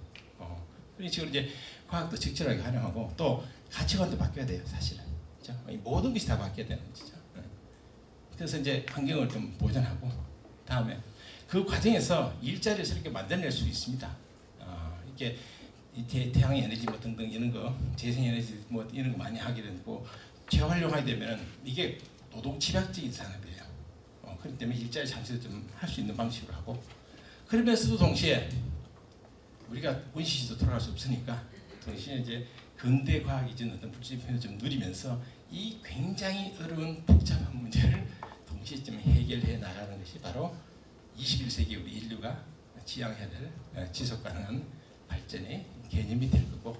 그런 식으로 이제 과학도 적절하게 활용하고 또 가치관도 바뀌어야 돼요, 사실은. 그렇죠? 이 모든 것이 다 바뀌어야 되는 거죠. 그래서 이제 환경을 좀 보존하고 다음에 그 과정에서 일자리를 새롭게 만들어낼 수 있습니다. 이게 태양 에너지 뭐 등등 이런 거, 재생 에너지 뭐 이런 거 많이 하게 되고 재활용하게 되면 이게 노동 집약적인 산업이에요. 그렇기 때문에 일자리 창출도 좀 할 수 있는 방식으로 하고 그러면서도 동시에 우리가 원시시도 돌아갈 수 없으니까 동시에 이제 근대 과학이 주는 어떤 물질 표현을 좀 누리면서 이 굉장히 어려운 복잡한 문제를 동시에 좀 해결해 나가는 것이 바로 21세기 우리 인류가 지향해야 될 지속 가능한 발전의 개념이 될 거고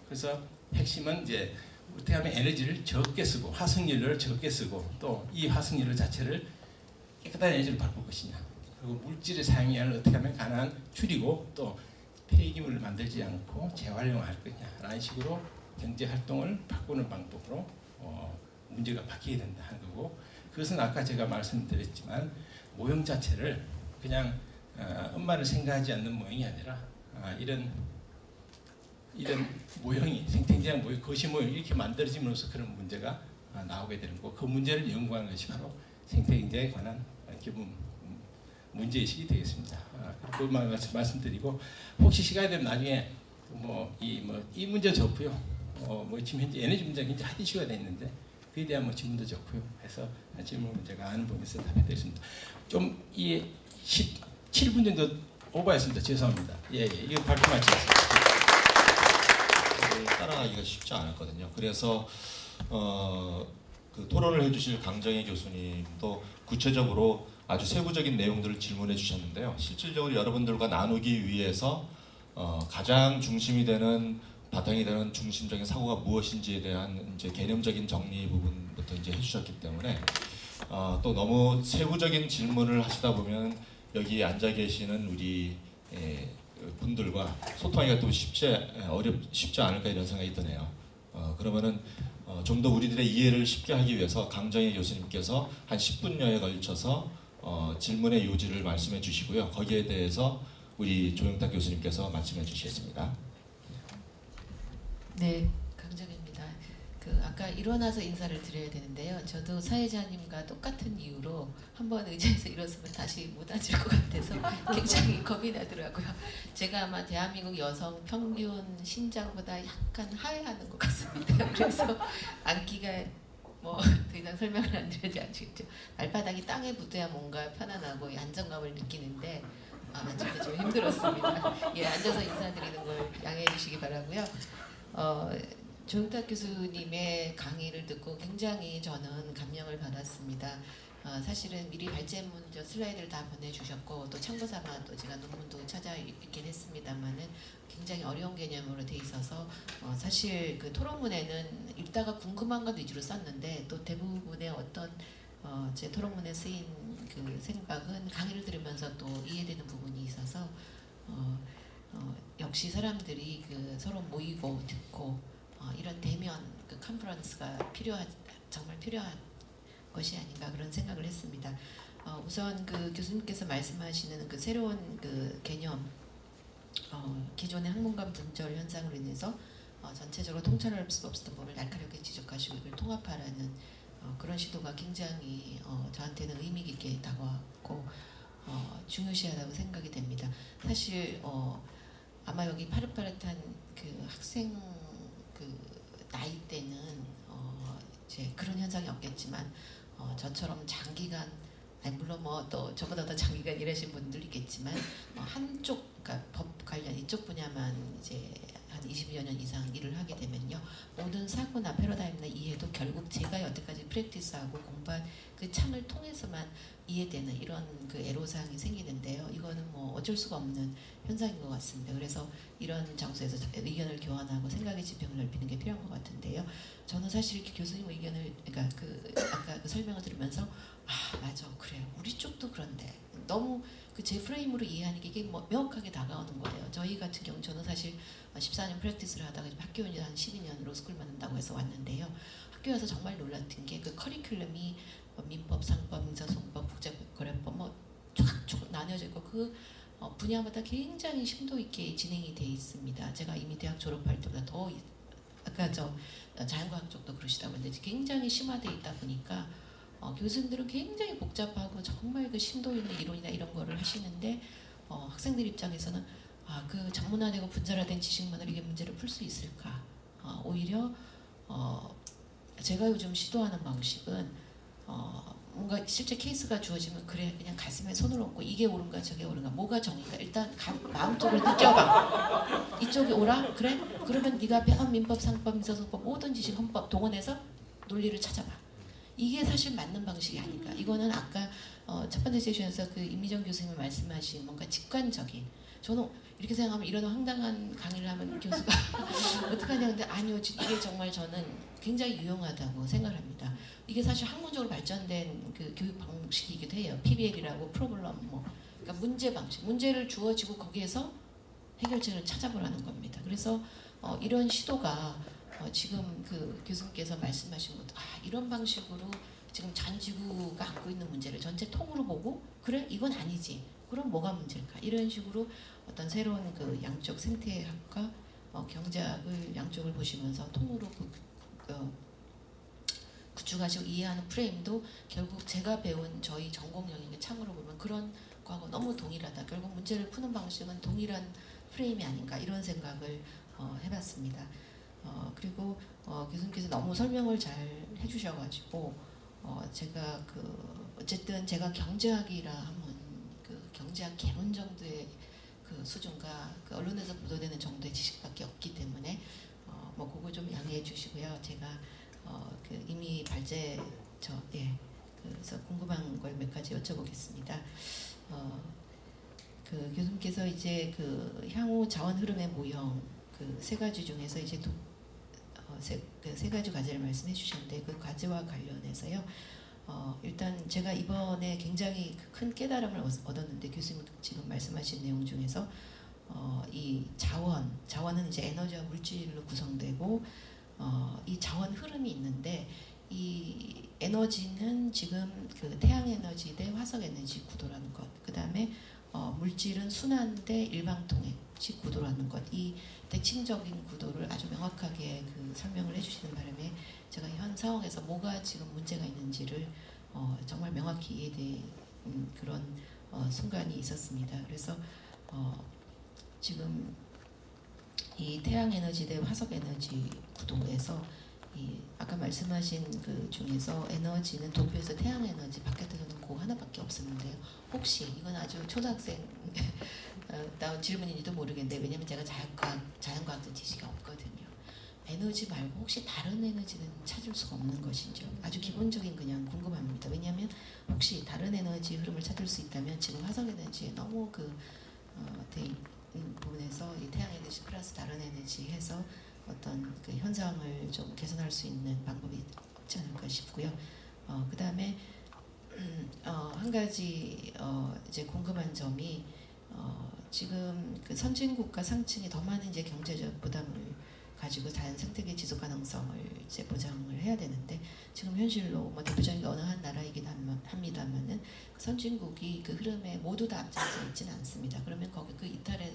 그래서 핵심은 이제 어떻게 하면 에너지를 적게 쓰고 화석연료를 적게 쓰고 또 이 화석연료 자체를 깨끗한 에너지를 바꿀 것이냐 그리고 물질의 사용량을 어떻게 하면 가능한 줄이고 또 폐기물을 만들지 않고 재활용할 거냐라는 식으로 경제 활동을 바꾸는 방법으로 문제가 바뀌게 된다 하는 거고 그것은 아까 제가 말씀드렸지만 모형 자체를 그냥 엄마를 생각하지 않는 모형이 아니라 이런 모형이 생태계적 모형, 거시 모형 이렇게 만들어짐으로써 그런 문제가 나오게 되는 거고 그 문제를 연구하는 것이 바로 생태경제에 관한 기본 문제의식이 되겠습니다. 그것만 말씀드리고 혹시 시간이 되면 나중에 이 문제 좋고요. 지금 현재 에너지 문제가 굉장히 핫 이슈가 돼 있는데 그에 대한 질문도 좋고요. 해서 질문 문제가 아는 부분에서 답해드리겠습니다. 좀 이 17분 정도 오버했습니다. 죄송합니다. 이거 발표 마치겠습니다.
따라가기가 쉽지 않았거든요. 그래서 그 토론을 해주실 강정혜 교수님도 구체적으로 아주 세부적인 내용들을 질문해 주셨는데요. 실질적으로 여러분들과 나누기 위해서 가장 중심이 되는 바탕이 되는 중심적인 사고가 무엇인지에 대한 이제 개념적인 정리 부분부터 이제 해주셨기 때문에 또 너무 세부적인 질문을 하시다 보면 여기 앉아 계시는 우리 분들과 소통하기가 또 쉽지 않을까 이런 생각이 드네요. 그러면은 좀 더 우리들의 이해를 쉽게 하기 위해서 강정혜 교수님께서 한 10분여에 걸쳐서 질문의 요지를 말씀해 주시고요. 거기에 대해서 우리 조영탁 교수님께서 말씀해 주시겠습니다.
네, 강정혜입니다. 아까 일어나서 인사를 드려야 되는데요. 저도 사회자님과 똑같은 이유로 한번 의자에서 일어서면 다시 못 앉을 것 같아서 굉장히 겁이 나더라고요. 제가 아마 대한민국 여성 평균 신장보다 약간 하회하는 것 같습니다. 그래서 앉기가 더 이상 설명을 안 드려도 아시겠죠. 발바닥이 땅에 붙어야 뭔가 편안하고 안정감을 느끼는데 앉을 때 좀 힘들었습니다. 앉아서 인사드리는 걸 양해해 주시기 바라고요. 조영탁 교수님의 강의를 듣고 굉장히 저는 감명을 받았습니다. 사실은 미리 발제문 슬라이드를 다 보내주셨고 또 참고삼아 또 제가 논문도 찾아 읽긴 했습니다만은 굉장히 어려운 개념으로 돼 있어서 사실 그 토론문에는 읽다가 궁금한 것 위주로 썼는데 또 대부분의 어떤 제 토론문에 쓰인 그 생각은 강의를 들으면서 또 이해되는 부분이 있어서 역시 사람들이 서로 모이고 듣고 이런 대면 컨퍼런스가 정말 필요한 것이 아닌가 그런 생각을 했습니다. 우선 교수님께서 말씀하시는 새로운 개념, 기존의 학문간 분절 현상으로 인해서 전체적으로 통찰할 수 없었던 부분을 날카롭게 지적하시고 이걸 통합하라는 그런 시도가 굉장히 저한테는 의미 깊게 다가왔고 중요시하다고 생각이 됩니다. 사실 아마 여기 파릇파릇한 학생 나이 때는 이제 그런 현상이 없겠지만 저처럼 장기간 물론 또 저보다 더 장기간 일하신 분들이 있겠지만 한쪽 그러니까 법 관련 이쪽 분야만 이제 한 20여 년 이상 일을 하게 되면요 모든 사고나 패러다임이나 이해도 결국 제가 여태까지 프랙티스하고 공부한 그 창을 통해서만 이해되는 이런 애로사항이 생기는데요. 이거는 어쩔 수가 없는 현상인 것 같습니다. 그래서 이런 장소에서 의견을 교환하고 생각의 지평을 넓히는 게 필요한 것 같은데요. 저는 사실 이렇게 교수님 의견을 그러니까 아까 설명을 들으면서 맞아 그래요. 우리 쪽도 그런데 너무 제 프레임으로 이해하는 게 이게 명확하게 다가오는 거예요. 저희 같은 경우 저는 사실 14년 프랙티스를 하다가 학교 온 지 한 12년 로스쿨 만든다고 해서 왔는데요. 학교 와서 정말 놀랐던 게 커리큘럼이 민법, 상법, 민사소송법, 국제거래법 쫙 나뉘어져 있고 그 분야마다 굉장히 심도 있게 진행이 돼 있습니다. 제가 이미 대학 졸업할 때보다 더 아까 자연과학 쪽도 그러시다고 했는데 굉장히 심화돼 있다 보니까 교수님들은 굉장히 복잡하고 정말 그 심도 있는 이론이나 이런 거를 하시는데 학생들 입장에서는 그 전문화되고 분자화된 지식만으로 이게 문제를 풀 수 있을까? 오히려 제가 요즘 시도하는 방식은 뭔가 실제 케이스가 주어지면 그래 그냥 가슴에 손을 얹고 이게 옳은가 저게 옳은가 뭐가 정의가 일단 마음속으로 느껴봐. 이쪽이 옳아? 그래? 그러면 네가 배운 민법, 상법, 미서성법 모든 지식, 헌법 동원해서 논리를 찾아봐. 이게 사실 맞는 방식이 아닐까. 이거는 아까 첫 번째 세션에서 그 임미정 교수님이 말씀하신 뭔가 직관적인 저는 이렇게 생각하면 이런 황당한 강의를 하면 교수가 어떡하냐 근데 아니요 이게 정말 저는 굉장히 유용하다고 생각을 합니다. 이게 사실 학문적으로 발전된 그 교육 방식이기도 해요. PBL이라고 프로블럼 그러니까 문제 방식 문제를 주어지고 거기에서 해결책을 찾아보라는 겁니다. 그래서 이런 시도가 지금 그 교수님께서 말씀하신 것도 이런 방식으로 지금 전 지구가 안고 있는 문제를 전체 통으로 보고 그래 이건 아니지 그럼 뭐가 문제일까 이런 식으로 어떤 새로운 그 양쪽 생태학과 경제학을 양쪽을 보시면서 통으로 구축하시고 이해하는 프레임도 결국 제가 배운 저희 전공 영역의 창으로 보면 그런 거하고 너무 동일하다. 결국 문제를 푸는 방식은 동일한 프레임이 아닌가 이런 생각을 해봤습니다. 그리고 교수님께서 너무 설명을 잘 해주셔가지고 제가 어쨌든 제가 경제학이라 하면 그 경제학 개론 정도의 그 수준과 그 언론에서 보도되는 정도의 지식밖에 없기 때문에 그거 좀 양해해 주시고요. 제가 이미 그래서 궁금한 걸 몇 가지 여쭤보겠습니다. 그 교수님께서 이제 그 향후 자원 흐름의 모형 그 세 가지 중에서 이제 세 가지 과제를 말씀해 주셨는데 그 과제와 관련해서요. 일단 제가 이번에 굉장히 큰 깨달음을 얻었는데 교수님 지금 말씀하신 내용 중에서 이 자원은 이제 에너지와 물질로 구성되고 이 자원 흐름이 있는데 이 에너지는 지금 그 태양 에너지 대 화석 에너지 구도라는 것, 그 다음에 물질은 순환 대 일방통행식 구도라는 것, 이 대칭적인 구도를 아주 명확하게 그 설명을 해주시는 바람에 제가 현 상황에서 뭐가 지금 문제가 있는지를 정말 명확히 이해된 그런 순간이 있었습니다. 그래서 지금 이 태양 에너지 대 화석 에너지 구도에서 이 아까 말씀하신 그 중에서 에너지는 도표에서 태양 에너지 바깥에서는 그 하나밖에 없었는데요. 혹시 이건 아주 초등학생 다운 질문인지도 모르겠는데 왜냐면 제가 자연과학적 지식이 없거든요. 에너지 말고 혹시 다른 에너지는 찾을 수가 없는 것인지요. 아주 기본적인 그냥 궁금합니다. 왜냐하면 혹시 다른 에너지 흐름을 찾을 수 있다면 지금 화석 에너지에 너무 돼 있는 부분에서 이 태양 에너지 플러스 다른 에너지 해서 어떤 그 현상을 좀 개선할 수 있는 방법이 없지 않을까 싶고요. 그 다음에 한 가지 이제 궁금한 점이 지금 그 선진국과 상층이 더 많은 이제 경제적 부담을 가지고 자연 생태계 지속 가능성을 이제 보장을 해야 되는데 지금 현실로 대표적인 게 어느 한 나라이긴 합니다만은 선진국이 그 흐름에 모두 다 앞장서 있지는 않습니다. 그러면 거기 그 이탈에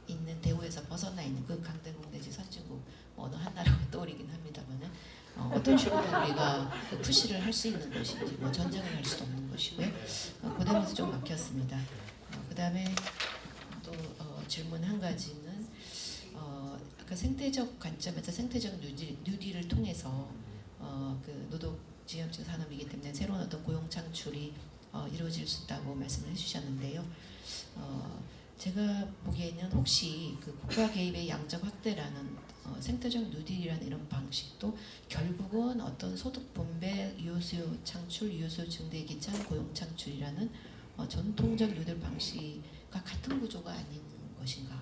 있는 대우에서 벗어나 있는 그 강대국 내지 선진국 어느 한 나라가 떠오르긴 합니다만은 어떤 식으로 우리가 그 푸시를 할 수 있는 것인지 전쟁을 할 수도 없는 것이고요. 그 점에서 좀 막혔습니다. 그 다음에 또 질문 한 가지는 아까 생태적 관점에서 생태적 뉴딜을 통해서 그 노동지향적 산업이기 때문에 새로운 어떤 고용 창출이 이루어질 수 있다고 말씀을 해주셨는데요. 제가 보기에는 혹시 그 국가 개입의 양적 확대라는 생태적 뉴딜이라는 이런 방식도 결국은 어떤 소득 분배, 유효수요 창출, 유효수요 증대 기찬 고용 창출이라는 전통적 뉴딜 방식과 같은 구조가 아닌 것인가?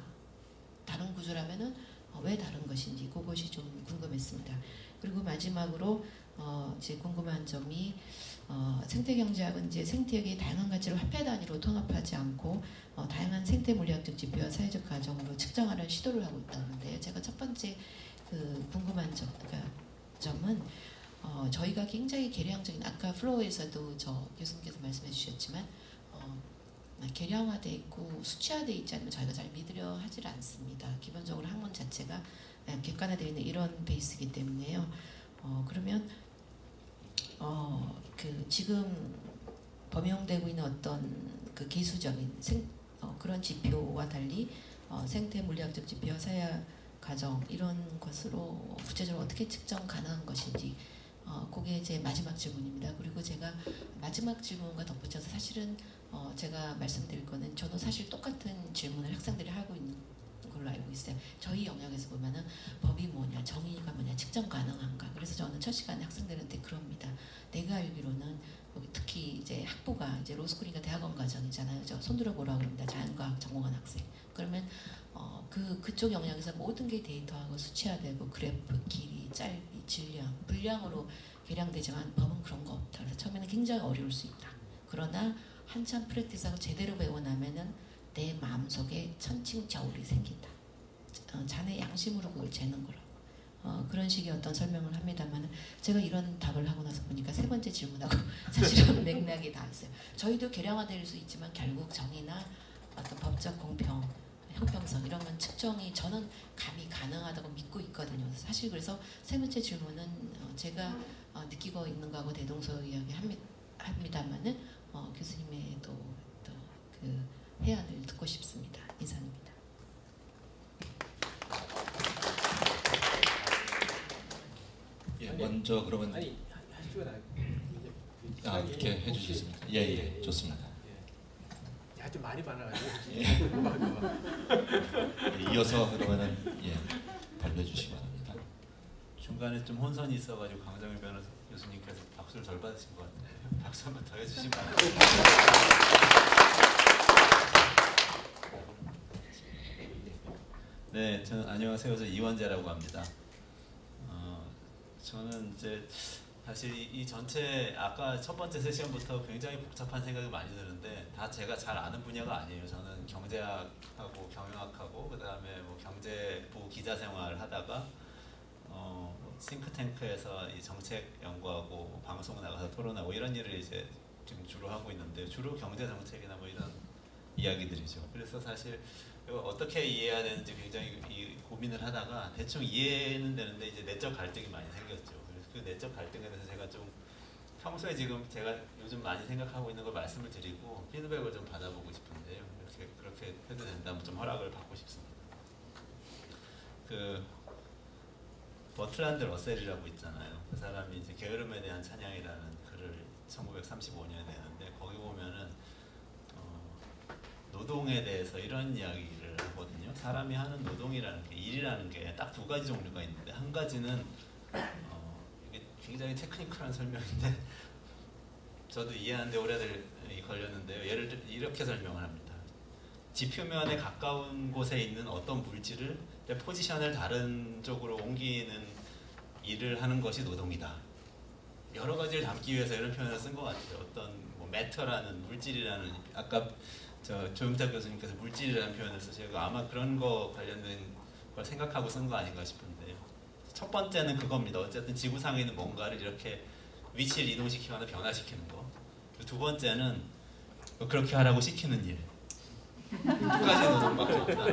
다른 구조라면은 왜 다른 것인지 그것이 좀 궁금했습니다. 그리고 마지막으로 이제 궁금한 점이 생태경제학은 이제 생태계의 다양한 가치를 화폐 단위로 통합하지 않고 다양한 생태 물리학적 지표와 사회적 가정으로 측정하는 시도를 하고 있다는데 제가 첫 번째 그 궁금한 점은 저희가 굉장히 계량적인 아까 플로우에서도 저 교수님께서 말씀해 주셨지만 계량화돼 있고 수치화돼 있지 않으면 저희가 잘 믿으려 하질 않습니다. 기본적으로 학문 자체가 객관화되어 있는 이런 베이스이기 때문에요. 그러면 그 지금 범용되고 있는 어떤 그 기수적인 그런 지표와 달리 생태 물리학적 지표와 사회 과정 이런 것으로 구체적으로 어떻게 측정 가능한 것인지 그게 이제 마지막 질문입니다. 그리고 제가 마지막 질문과 덧붙여서 사실은 제가 말씀드릴 거는 저도 사실 똑같은 질문을 학생들이 하고 있는 걸로 알고 있어요. 저희 영역에서 보면은 법이 뭐냐, 정의가 뭐냐, 측정 가능한가. 그래서 저는 첫 시간에 학생들한테 그럽니다. 내가 알기로는 특히 이제 학부가 이제 로스쿨이니까 대학원 과정이잖아요. 저 손들어 보라 그럽니다. 자연과학 전공한 학생. 그러면 그쪽 영역에서 모든 게 데이터하고 수치화되고 그래프, 길이, 짧이, 질량, 분량으로 계량되지만 법은 그런 거 없다. 그래서 처음에는 굉장히 어려울 수 있다. 그러나 한참 프랙티스하고 제대로 배우고 나면은 내 마음속에 천칭저울이 생긴다. 자네 양심으로 그걸 재는 거라고. 그런 식의 어떤 설명을 합니다만 제가 이런 답을 하고 나서 보니까 세 번째 질문하고 사실은 맥락이 다 있어요. 저희도 계량화될 수 있지만 결국 정의나 어떤 법적 공평, 형평성 이런 건 측정이 저는 감히 가능하다고 믿고 있거든요. 사실 그래서 세 번째 질문은 제가 느끼고 있는 거하고 대동소이하게 합니다만은 교수님의 또 그 해안을 듣고 싶습니다. 이상입니다.
예, 먼저 그러면 이렇게 해주시겠습니까? 예, 좋습니다.
좀 많이 받아가지고
이어서 그러면은 발표해 주시기 바랍니다.
중간에 좀 혼선이 있어가지고 강정일 변호사 교수님께서 박수를 덜 받으신 것 같은데 박수 한번 더 해주시면 네, 저는 안녕하세요. 저 이원재라고 합니다. 저는 이제 사실 이 전체 아까 첫 번째 세션부터 굉장히 복잡한 생각이 많이 드는데 다 제가 잘 아는 분야가 아니에요. 저는 경제학하고 경영학하고 그다음에 뭐 경제부 기자 생활을 하다가 싱크탱크에서 이 정책 연구하고 뭐 방송 나가서 토론하고 이런 일을 이제 지금 주로 하고 있는데 주로 경제 정책이나 뭐 이런 이야기들이죠. 그래서 사실 이거 어떻게 이해해야 되는지 굉장히 고민을 하다가 대충 이해는 되는데 이제 내적 갈등이 많이 생겼죠. 그래서 그 내적 갈등에 대해서 제가 좀 평소에 지금 제가 요즘 많이 생각하고 있는 걸 말씀을 드리고 피드백을 좀 받아보고 싶은데요. 그렇게 해도 된다면 좀 허락을 받고 싶습니다. 그 버트란드 러셀이라고 있잖아요. 그 사람이 이제 게으름에 대한 찬양이라는 글을 1935년에 내는데 거기 보면은 노동에 대해서 이런 이야기를 하거든요. 사람이 하는 노동이라는 게 일이라는 게 딱 두 가지 종류가 있는데 한 가지는 이게 굉장히 테크니컬한 설명인데 저도 이해하는데 오래들이 걸렸는데요. 예를 들어 이렇게 설명을 합니다. 지표면에 가까운 곳에 있는 어떤 물질을 포지션을 다른 쪽으로 옮기는 일을 하는 것이 노동이다. 여러 가지를 담기 위해서 이런 표현을 쓴 것 같아요. 어떤 뭐 매터라는 물질이라는 아까 저 조영탁 교수님께서 물질이라는 표현을 쓰시고 아마 그런 거 관련된 걸 생각하고 쓴 거 아닌가 싶은데요. 첫 번째는 그겁니다. 어쨌든 지구상에 있는 뭔가를 이렇게 위치를 이동시키거나 변화시키는 거. 두 번째는 그렇게 하라고 시키는 일. 두 가지 노동밖에 없다.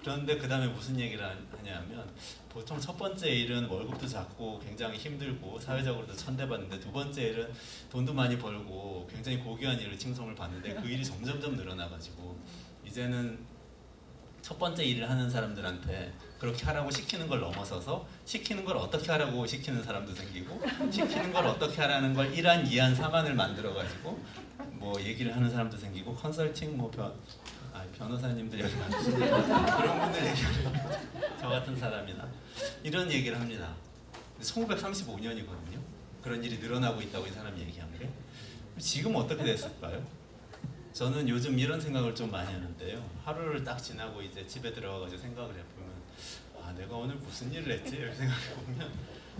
그런데 그 다음에 무슨 얘기를 하냐면 보통 첫 번째 일은 월급도 작고 굉장히 힘들고 사회적으로도 천대받는데 두 번째 일은 돈도 많이 벌고 굉장히 고귀한 일을 칭송을 받는데 그 일이 점점점 늘어나가지고 이제는 첫 번째 일을 하는 사람들한테 그렇게 하라고 시키는 걸 넘어서서 시키는 걸 어떻게 하라고 시키는 사람도 생기고 시키는 걸 어떻게 하라는 걸 1안, 2안, 3안을 만들어가지고 뭐 얘기를 하는 사람도 생기고 컨설팅 뭐 변호사님들 여기 많으시니까 그런 분들 얘기하는 저 같은 사람이나 이런 얘기를 합니다. 1935년이거든요. 그런 일이 늘어나고 있다고 이 사람이 얘기한 게 지금 어떻게 됐을까요? 저는 요즘 이런 생각을 좀 많이 하는데요. 하루를 딱 지나고 이제 집에 들어가가지고 생각을 해보면 내가 오늘 무슨 일을 했지? 이렇게 생각해보면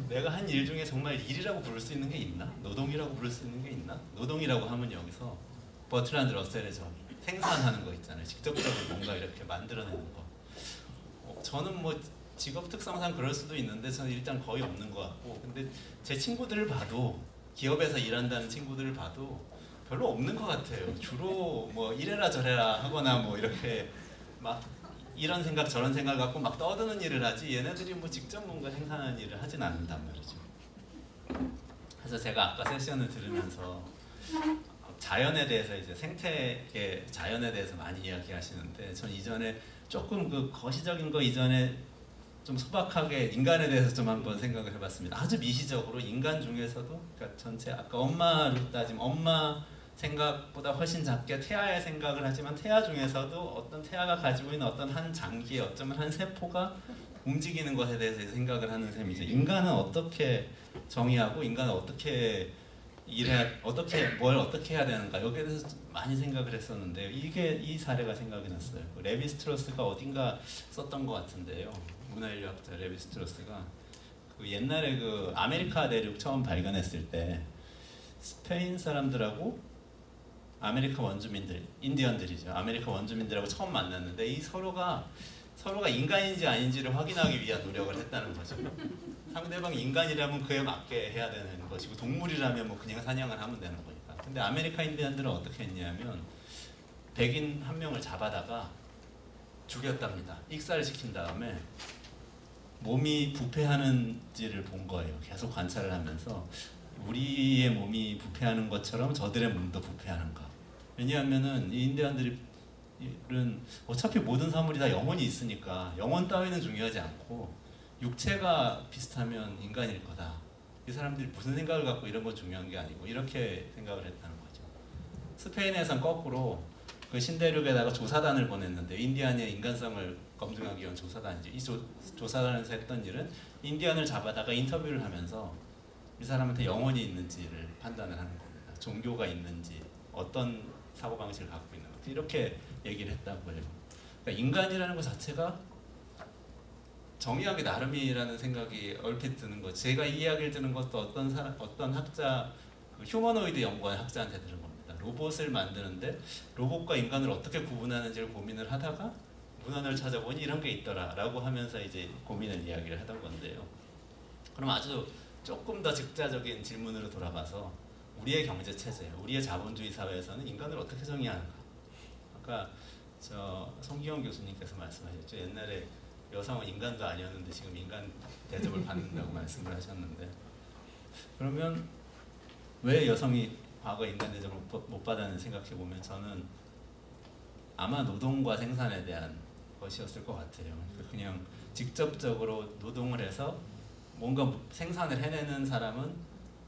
내가 한 일 중에 정말 일이라고 부를 수 있는 게 있나? 노동이라고 부를 수 있는 게 있나? 노동이라고 하면 여기서 버트란드 러셀의 정의 생산하는 거 있잖아요. 직접적으로 뭔가 이렇게 만들어내는 거. 저는 뭐 직업 특성상 그럴 수도 있는데 저는 일단 거의 없는 것 같고 근데 제 친구들을 봐도 기업에서 일한다는 친구들을 봐도 별로 없는 것 같아요. 주로 뭐 이래라 저래라 하거나 뭐 이렇게 막 이런 생각 저런 생각 갖고 막 떠드는 일을 하지 얘네들이 뭐 직접 뭔가 생산하는 일을 하진 않는단 말이죠. 그래서 제가 아까 세션을 들으면서 자연에 대해서 이제 생태계 자연에 대해서 많이 이야기하시는데 전 이전에 조금 그 거시적인 거 이전에 좀 소박하게 인간에 대해서 좀 한번 생각을 해봤습니다. 아주 미시적으로 인간 중에서도 그러니까 전체 아까 엄마로 따지면 엄마 생각보다 훨씬 작게 태아의 생각을 하지만 태아 중에서도 어떤 태아가 가지고 있는 어떤 한 장기에 어쩌면 한 세포가 움직이는 것에 대해서 생각을 하는 셈이죠. 인간은 어떻게 정의하고 인간은 어떻게 뭘 어떻게 해야 되는가 여기에 대해서 많이 생각을 했었는데요. 이 사례가 생각이 났어요. 레비스트로스가 어딘가 썼던 것 같은데요. 문화인류학자 레비스트로스가 그 옛날에 그 아메리카 대륙 처음 발견했을 때 스페인 사람들하고 아메리카 원주민들, 인디언들이죠. 아메리카 원주민들하고 처음 만났는데 이 서로가 인간인지 아닌지를 확인하기 위한 노력을 했다는 거죠. 상대방이 인간이라면 그에 맞게 해야 되는 것이고 동물이라면 뭐 그냥 사냥을 하면 되는 거니까. 근데 아메리카 인디언들은 어떻게 했냐면 백인 한 명을 잡아다가 죽였답니다. 익사를 시킨 다음에 몸이 부패하는지를 본 거예요. 계속 관찰을 하면서 우리의 몸이 부패하는 것처럼 저들의 몸도 부패하는가. 왜냐하면은 이 인디언들은 어차피 모든 사물이 다 영혼이 있으니까 영혼 따위는 중요하지 않고 육체가 비슷하면 인간일 거다. 이 사람들이 무슨 생각을 갖고 이런 건 중요한 게 아니고 이렇게 생각을 했다는 거죠. 스페인에선 거꾸로 그 신대륙에다가 조사단을 보냈는데 인디안의 인간성을 검증하기 위한 조사단이죠. 이 조사단에서 했던 일은 인디안을 잡아다가 인터뷰를 하면서 이 사람한테 영혼이 있는지를 판단을 하는 겁니다. 종교가 있는지 어떤 사고방식을 갖고 있는 것 이렇게 얘기를 했다고 해요. 그러니까 인간이라는 것 자체가 정의하기 나름이라는 생각이 얼핏 드는 거죠. 제가 이 이야기를 듣는 것도 어떤 학자, 그 휴머노이드 연구원 학자한테 들은 겁니다. 로봇을 만드는데 로봇과 인간을 어떻게 구분하는지를 고민을 하다가 문헌을 찾아보니 이런 게 있더라라고 하면서 이제 고민을 이야기를 하던 건데요. 그럼 아주 조금 더 직자적인 질문으로 돌아가서 우리의 경제 체제, 우리의 자본주의 사회에서는 인간을 어떻게 정의하는가? 아까 송기영 교수님께서 말씀하셨죠. 옛날에 여성은 인간도 아니었는데 지금 인간 대접을 받는다고 말씀을 하셨는데 그러면 왜 여성이 과거 인간 대접을 못 받았는지 생각해 보면 저는 아마 노동과 생산에 대한 것이었을 것 같아요. 그냥 직접적으로 노동을 해서 뭔가 생산을 해내는 사람은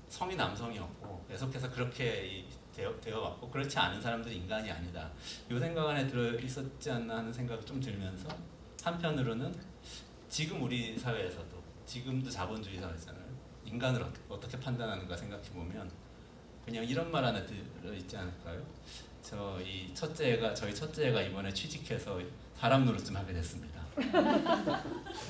성이 남성이었고 계속해서 그렇게 되어왔고 그렇지 않은 사람들은 인간이 아니다. 이 생각 안에 들어 있었지 않나 하는 생각이 좀 들면서 한편으로는 지금 우리 사회에서도 지금도 자본주의 사회잖아요. 인간을 어떻게 판단하는가 생각해 보면 그냥 이런 말 하나 들어 있지 않을까요? 저희 첫째가 이번에 취직해서 사람 노릇 좀 하게 됐습니다.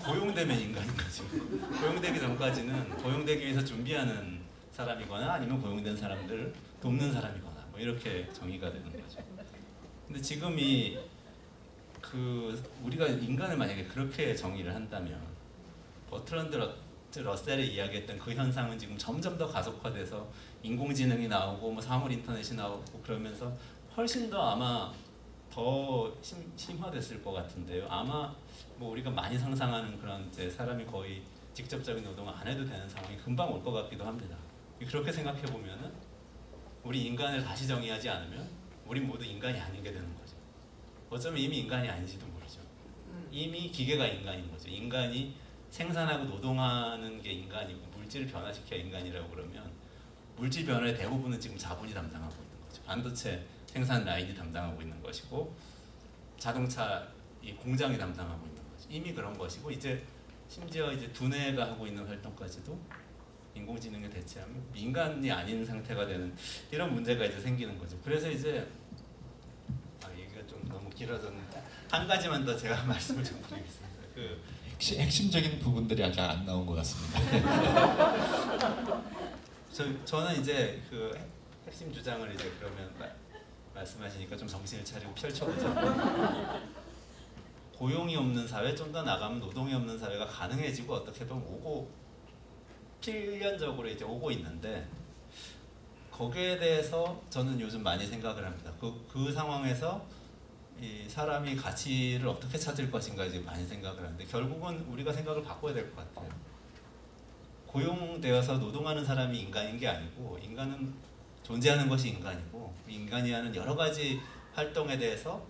고용되면 인간인 거죠. 고용되기 전까지는 고용되기 위해서 준비하는 사람이거나 아니면 고용된 사람들을 돕는 사람이거나 뭐 이렇게 정의가 되는 거죠. 근데 지금 우리가 인간을 만약에 그렇게 정의를 한다면 버트런드 러셀이 이야기했던 그 현상은 지금 점점 더 가속화돼서 인공지능이 나오고 뭐 사물 인터넷이 나오고 그러면서 훨씬 더 아마 더 심화됐을 것 같은데요. 아마 뭐 우리가 많이 상상하는 그런 이제 사람이 거의 직접적인 노동을 안 해도 되는 상황이 금방 올 것 같기도 합니다. 그렇게 생각해 보면은 우리 인간을 다시 정의하지 않으면 우리 모두 인간이 아니게 되는 거죠. 어쩌면 이미 인간이 아닌지도 모르죠. 이미 기계가 인간인 거죠. 인간이 생산하고 노동하는 게 인간이고 물질을 변화시켜야 인간이라고 그러면 물질 변화의 대부분은 지금 자본이 담당하고 있는 거죠. 반도체 생산 라인이 담당하고 있는 것이고 자동차 이 공장이 담당하고 있는 거죠. 이미 그런 것이고 이제 심지어 이제 두뇌가 하고 있는 활동까지도 인공지능에 대체하면 인간이 아닌 상태가 되는 이런 문제가 이제 생기는 거죠. 그래서 이제 얘기가 좀 너무 길어졌는데 한 가지만 더 제가 말씀을 좀 드리겠습니다.
핵심적인 부분들이 아직 안 나온 것 같습니다.
저는 이제 그 핵심 주장을 이제 그러면 말씀하시니까 좀 정신을 차리고 펼쳐보자. 고용이 없는 사회, 좀 더 나가면 노동이 없는 사회가 가능해지고 어떻게 보면 필연적으로 이제 오고 있는데 거기에 대해서 저는 요즘 많이 생각을 합니다. 그 상황에서 이 사람이 가치를 어떻게 찾을 것인가 이제 많이 생각을 하는데 결국은 우리가 생각을 바꿔야 될 것 같아요. 고용되어서 노동하는 사람이 인간인 게 아니고 인간은 존재하는 것이 인간이고 인간이 하는 여러 가지 활동에 대해서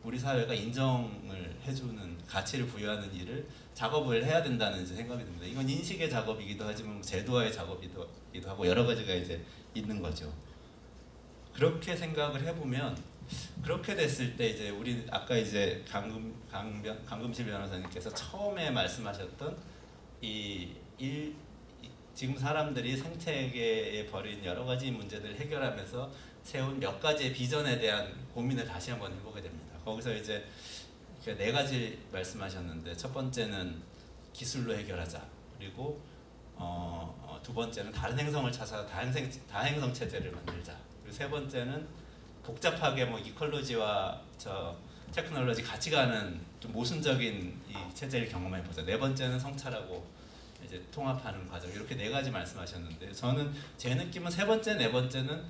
우리 사회가 인정을 해주는 가치를 부여하는 일을 작업을 해야 된다는 이제 생각이 듭니다. 이건 인식의 작업이기도 하지만 제도화의 작업이기도 하고 여러 가지가 이제 있는 거죠. 그렇게 생각을 해보면 그렇게 됐을 때 이제 우리 아까 이제 강금실 변호사님께서 처음에 말씀하셨던 지금 사람들이 생태계에 벌인 여러 가지 문제들을 해결하면서 세운 몇 가지의 비전에 대한 고민을 다시 한번 해보게 됩니다. 거기서 이제 네 가지 말씀하셨는데 첫 번째는 기술로 해결하자. 그리고 두 번째는 다른 행성을 찾아서 다행성 체제를 만들자. 그리고 세 번째는 복잡하게 뭐 이컬로지와 테크놀로지 같이 가는 좀 모순적인 이 체제를 경험해 보자. 네 번째는 성찰하고 이제 통합하는 과정. 이렇게 네 가지 말씀하셨는데 저는 제 느낌은 세 번째, 네 번째는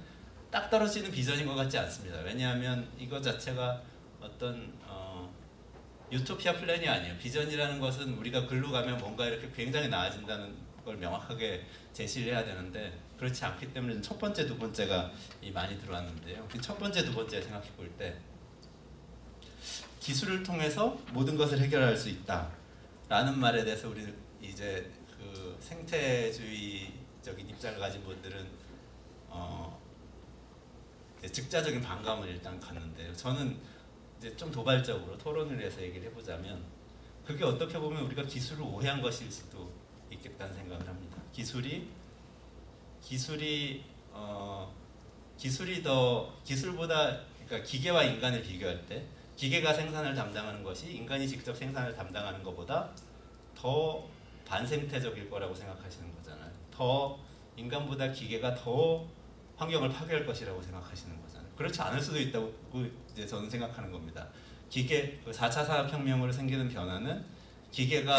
딱 떨어지는 비전인 것 같지 않습니다. 왜냐하면 이거 자체가 어떤 유토피아 플랜이 아니에요. 비전이라는 것은 우리가 글로 가면 뭔가 이렇게 굉장히 나아진다는 걸 명확하게 제시를 해야 되는데 그렇지 않기 때문에 첫 번째, 두 번째가 많이 들어왔는데요. 그 첫 번째, 두 번째 생각해 볼 때 기술을 통해서 모든 것을 해결할 수 있다라는 말에 대해서 우리 이제 그 생태주의적인 입장을 가진 분들은 즉자적인 반감을 일단 갖는데요. 저는 이제 좀 도발적으로 토론을 해서 얘기를 해보자면 그게 어떻게 보면 우리가 기술을 오해한 것일 수도 있겠다는 생각을 합니다. 기술보다 그러니까 기계와 인간을 비교할 때 기계가 생산을 담당하는 것이 인간이 직접 생산을 담당하는 것보다 더 반생태적일 거라고 생각하시는 거잖아요. 더 인간보다 기계가 더 환경을 파괴할 것이라고 생각하시는 거잖아요. 그렇지 않을 수도 있다고 이제 저는 생각하는 겁니다. 기계 4차 산업혁명으로 생기는 변화는 기계가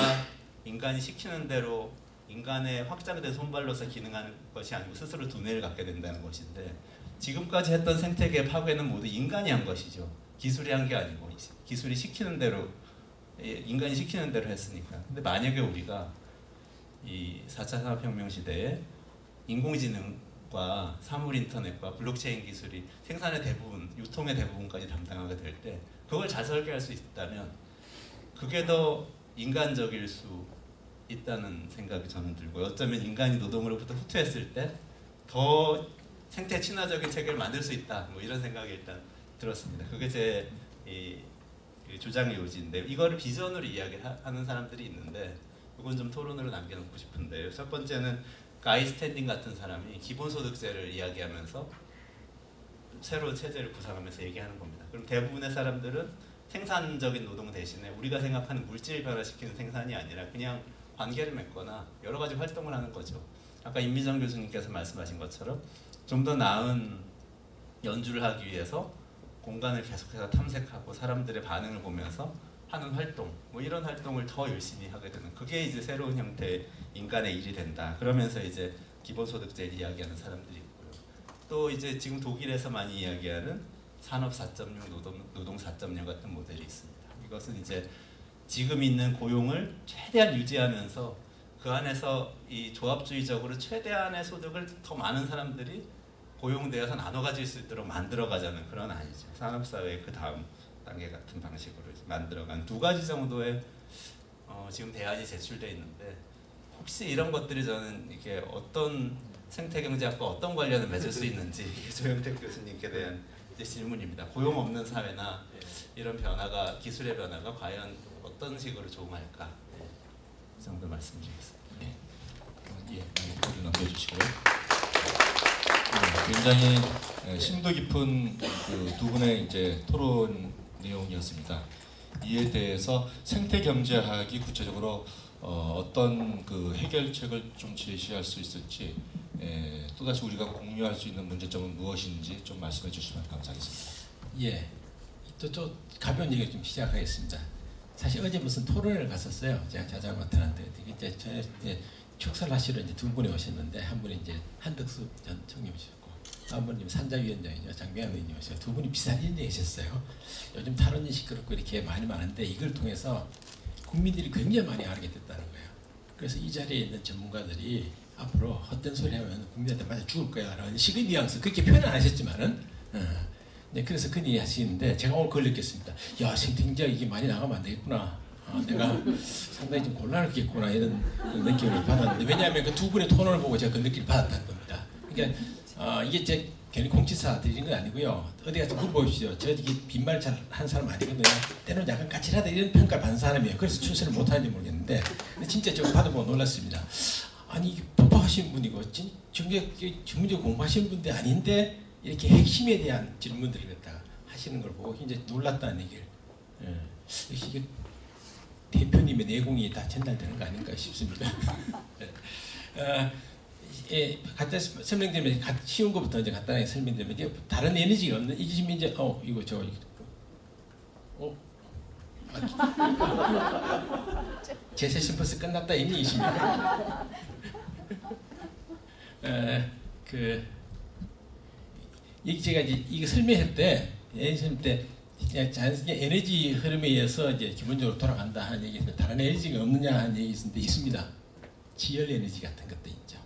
인간이 시키는 대로 인간의 확장된 손발로서 기능하는 것이 아니고 스스로 두뇌를 갖게 된다는 것인데 지금까지 했던 생태계 파괴는 모두 인간이 한 것이죠. 기술이 한 게 아니고 기술이 시키는 대로 인간이 시키는 대로 했으니까. 근데 만약에 우리가 이 4차 산업혁명 시대에 인공지능과 사물 인터넷과 블록체인 기술이 생산의 대부분, 유통의 대부분까지 담당하게 될 때 그걸 잘 설계할 수 있다면 그게 더 인간적일 수 있다는 생각이 저는 들고요. 어쩌면 인간이 노동으로부터 후퇴했을 때 더 생태 친화적인 체계를 만들 수 있다. 뭐 이런 생각이 일단 들었습니다. 그게 제 주장의 요지인데 이거를 비전으로 이야기하는 사람들이 있는데 이건 좀 토론으로 남겨놓고 싶은데요. 첫 번째는 가이 스탠딩 같은 사람이 기본소득제를 이야기하면서 새로운 체제를 구상하면서 얘기하는 겁니다. 그럼 대부분의 사람들은 생산적인 노동 대신에 우리가 생각하는 물질 변화시키는 생산이 아니라 그냥 관계를 맺거나 여러 가지 활동을 하는 거죠. 아까 임미정 교수님께서 말씀하신 것처럼 좀 더 나은 연주를 하기 위해서 공간을 계속해서 탐색하고 사람들의 반응을 보면서 하는 활동, 뭐 이런 활동을 더 열심히 하게 되는 그게 이제 새로운 형태의 인간의 일이 된다. 그러면서 이제 기본소득제를 이야기하는 사람들이 있고요. 또 이제 지금 독일에서 많이 이야기하는 산업 4.0, 노동 4.0 같은 모델이 있습니다. 이것은 이제 지금 있는 고용을 최대한 유지하면서 그 안에서 이 조합주의적으로 최대한의 소득을 더 많은 사람들이 고용되어서 나눠 가질 수 있도록 만들어가자는 그런 아니죠. 산업사회의 그 다음 단계 같은 방식으로 만들어간 두 가지 정도의 지금 대안이 제출돼 있는데 혹시 이런 것들이 저는 이게 어떤 생태경제학과 어떤 관련을 맺을 수 있는지 조영택 교수님께 대한 이제 질문입니다. 고용 없는 사회나 이런 변화가 기술의 변화가 과연 어떤 식으로 조응할까? 이 정도 말씀드리겠습니다.
네. 마이크를 넘겨주시고요. 굉장히 심도 깊은 그 두 분의 이제 토론 내용이었습니다. 이에 대해서 생태 경제학이 구체적으로 어떤 그 해결책을 좀 제시할 수 있을지 또다시 우리가 공유할 수 있는 문제점은 무엇인지 좀 말씀해 주시면 감사하겠습니다.
예, 또 가벼운 얘기 좀 시작하겠습니다. 사실 어제 무슨 토론을 갔었어요. 제가 자자마트한테 이제 축사를 하시러 이제 두 분이 오셨는데 한 분이 이제 한덕수 전 총리이셨고 한 분이 산자위원장이죠 장병환 의원님이셨어요. 두 분이 비슷한 인정이셨어요. 요즘 탈원전 시끄럽고 이렇게 많은데 이걸 통해서 국민들이 굉장히 많이 알게 됐다는 거예요. 그래서 이 자리에 있는 전문가들이 앞으로 헛된 소리 하면 국민한테 맞아 죽을 거야 라는 식의 뉘앙스 그렇게 표현 안 하셨지만은 네, 그래서 그 얘기 하시는데 제가 오늘 그걸 느꼈습니다. 야 생태경제가 이게 많이 나가면 안 되겠구나. 내가 상당히 좀 곤란할 겠구나 이런 느낌을 받았는데 왜냐하면 그 두 분의 토론을 보고 제가 그 느낌을 받았다는 겁니다. 그러니까 이게 제 괜히 공치사 드리는 건 아니고요. 어디 가서 물어보십시오. 저 이게 빈말 잘 하는 사람 아니거든요. 때로는 약간 까칠하다 이런 평가를 받는 사람이에요. 그래서 출세를 못하는지 모르겠는데 근데 진짜 제가 받아보고 놀랐습니다. 아니 이게 법학하신 분이고 전문적으로 공부하신 분도 아닌데 이렇게 핵심에 대한 질문들을 갖다가 하시는 걸 보고 굉장히 놀랐다는 얘기를 역시 이게 대표님의 내공이 다 전달되는 거 아닌가 싶습니다. 간단히 설명드리면 쉬운 것부터 이제 간단하게 설명드리면 이제 다른 에너지가 없는 이게 지금 이제 이거 저 제 세션 벌써 끝났다 이 얘기십니까? 이 제가 이제 이거 설명할 때 자연스럽게 에너지 흐름에 의해서 이제 기본적으로 돌아간다 하는 얘기인데 다른 에너지가 없느냐 하는 얘기 있습니다. 지열 에너지 같은 것도 있죠.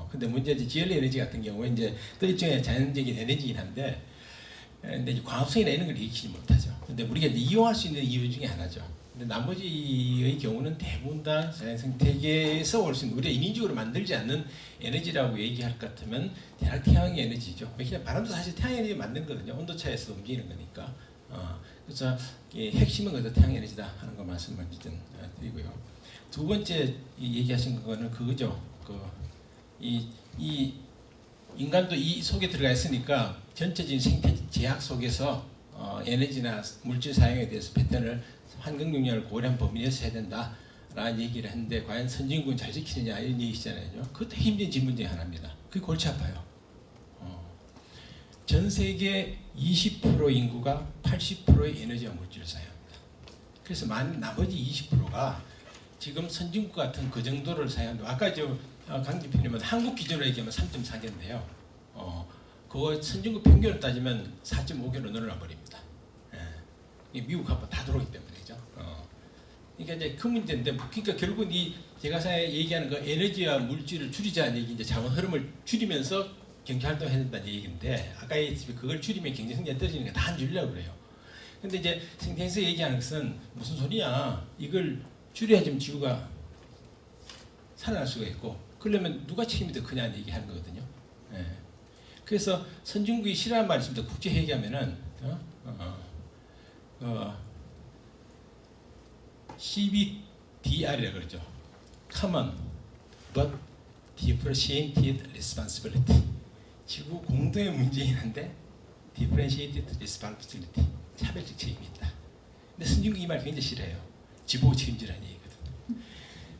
근데 문제는 지열 에너지 같은 경우에 이제 또 일종의 자연적인 에너지긴 한데 근데 이제 광합성이나 이런 걸 일으키지 못하죠. 근데 우리가 이제 이용할 수 있는 이유 중에 하나죠. 근데 나머지의 경우는 대부분 다 자연 생태계에서 올 수 있는 우리가 인위적으로 만들지 않는 에너지라고 얘기할 것 같으면 대략 태양의 에너지죠. 왜냐하면 바람도 사실 태양 에너지 만든 거거든요. 온도차에서 움직이는 거니까. 그래서 핵심은 그래서 태양 에너지다 하는 거 말씀을 드리고요. 두 번째 얘기하신 거는 그거죠. 이 인간도 이 속에 들어가 있으니까 전체적인 생태 제약 속에서 에너지나 물질 사용에 대해서 패턴을 환경 영향을 고려한 범위 내에서 해야 된다라는 얘기를 했는데 과연 선진국은 잘 지키느냐 이런 얘기잖아요. 그것도 힘든 질문 중에 하나입니다. 그게 골치 아파요. 전 세계 20% 인구가 80%의 에너지와 물질을 사용합니다. 그래서 나머지 20%가 지금 선진국 같은 그 정도를 사용합니다. 아까 강 대표님은 한국 기준으로 얘기하면 3.4개인데요. 그거 선진국 평균을 따지면 4.5개로 늘어나 버립니다. 미국하고 다 들어오기 때문이죠. 그러니까 이제 그 문제인데, 그러니까 결국 제가 얘기하는 거 에너지와 물질을 줄이자는 얘기, 이제 자원 흐름을 줄이면서 경제 활동을 해야 된다는 얘기인데, 아까 그걸 줄이면 경제성장이 떨어지니까 다 안 줄이려고 그래요. 근데 이제 생태에서 얘기하는 것은 무슨 소리야? 이걸 줄여야 좀 지구가 살아날 수가 있고, 그러려면 누가 책임이 더 크냐는 얘기하는 거거든요. 그래서 선진국이 싫어하는 말이 있습니다. 국제 회계하면은 CBDR이라고 그러죠. Common but Differentiated Responsibility. 지구 공동의 문제긴 한데 Differentiated Responsibility. 차별적 책임이 있다. 근데 선진국이 이 말 굉장히 싫어해요. 지보고 책임지라는 얘기거든요.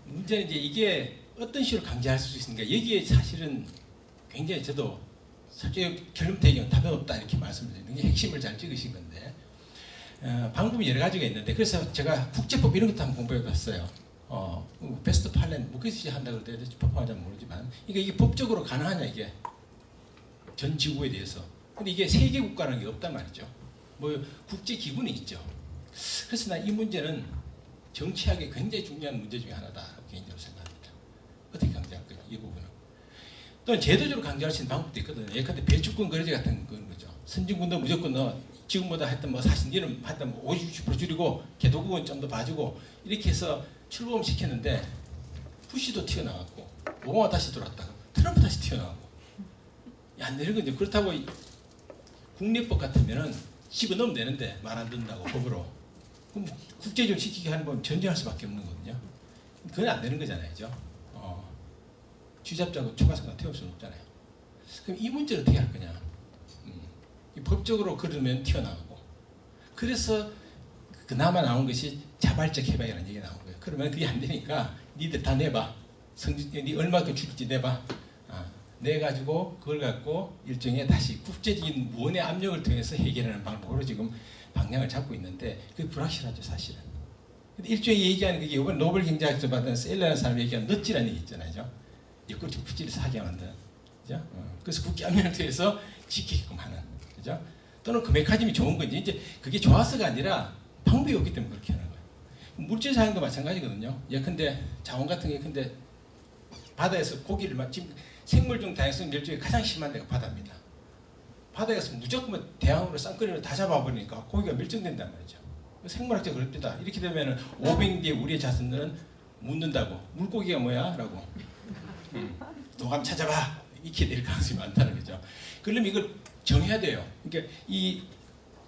문제는 이제 이게 어떤 식으로 강제할 수 있습니까? 여기에 사실은 굉장히 저도 솔직히 결론대기는 답이 없다 이렇게 말씀드리는 게 핵심을 잘 찍으신 건데 방법이 여러 가지가 있는데, 그래서 제가 국제법 이런 것도 한번 공부해 봤어요. 베스트 팔렌 무엇이 한다고 그럴 때 법하자면 모르지만 이게 법적으로 가능하냐, 이게 전 지구에 대해서. 근데 이게 세계 국가라는 게 없단 말이죠. 뭐 국제 기구는 있죠. 그래서 난 이 문제는 정치학에 굉장히 중요한 문제 중에 하나다 개인적으로 생각합니다. 어떻게 강제할 거냐, 이 부분은. 또는 제도적으로 강제할 수 있는 방법도 있거든요. 예컨대 배추권 거래제 같은 거죠. 선진국도 무조건 지금보다 하여튼 뭐 사실 니는 하여튼 뭐 50, 60% 줄이고 개도국은 좀 더 봐주고 이렇게 해서 출범 시켰는데 부시도 튀어나왔고 오바마 다시 들어왔다가 트럼프 다시 튀어나왔고 안 되는 거죠. 그렇다고 국내법 같으면은 집어넣으면 되는데 말 안 듣는다고 법으로. 그럼 국제적으로 지키게 하는 건 전쟁할 수밖에 없는 거거든요. 그건 안 되는 거잖아요. 그죠? 쥐잡자고 초가상관 태울 수는 없잖아요. 그럼 이 문제를 어떻게 할 거냐. 법적으로 그러면 튀어나오고. 그래서 그나마 나온 것이 자발적 해방이라는 얘기가 나온 거예요. 그러면 그게 안 되니까 니들 다 내봐. 니 얼마큼 줄지 내봐. 내가지고 그걸 갖고 일종의 다시 국제적인 무언의 압력을 통해서 해결하는 방법으로 지금 방향을 잡고 있는데 그게 불확실하죠, 사실은. 근데 일종의 얘기하는 그게 이번 노벨 경제학에서 받은 셀러라는 사람이 얘기한 넛지라는 얘기 있잖아요. 그죠? 옆구리 구찌를 사게 만든. 그죠? 그래서 국기 안면도에서 지키게끔 하는. 그죠? 또는 그 메커니즘이 좋은 건지 이제 그게 좋아서가 아니라 방법이 없기 때문에 그렇게 하는 거예요. 물질 사용도 마찬가지거든요. 예컨대 자원 같은 게 근데 바다에서 고기를 지금 생물 중 다양성 멸종이 가장 심한 데가 바다입니다. 바다에서 무조건 대왕으로 쌍끌이로 다 잡아버리니까 고기가 멸종된단 말이죠. 생물학적 그럽니다. 이렇게 되면 500뒤에 우리의 자손들은 묻는다고 물고기가 뭐야? 라고 도감 찾아봐 이렇게 될 가능성이 많다는 거죠. 그러면 이걸 정해야 돼요. 그러니까 이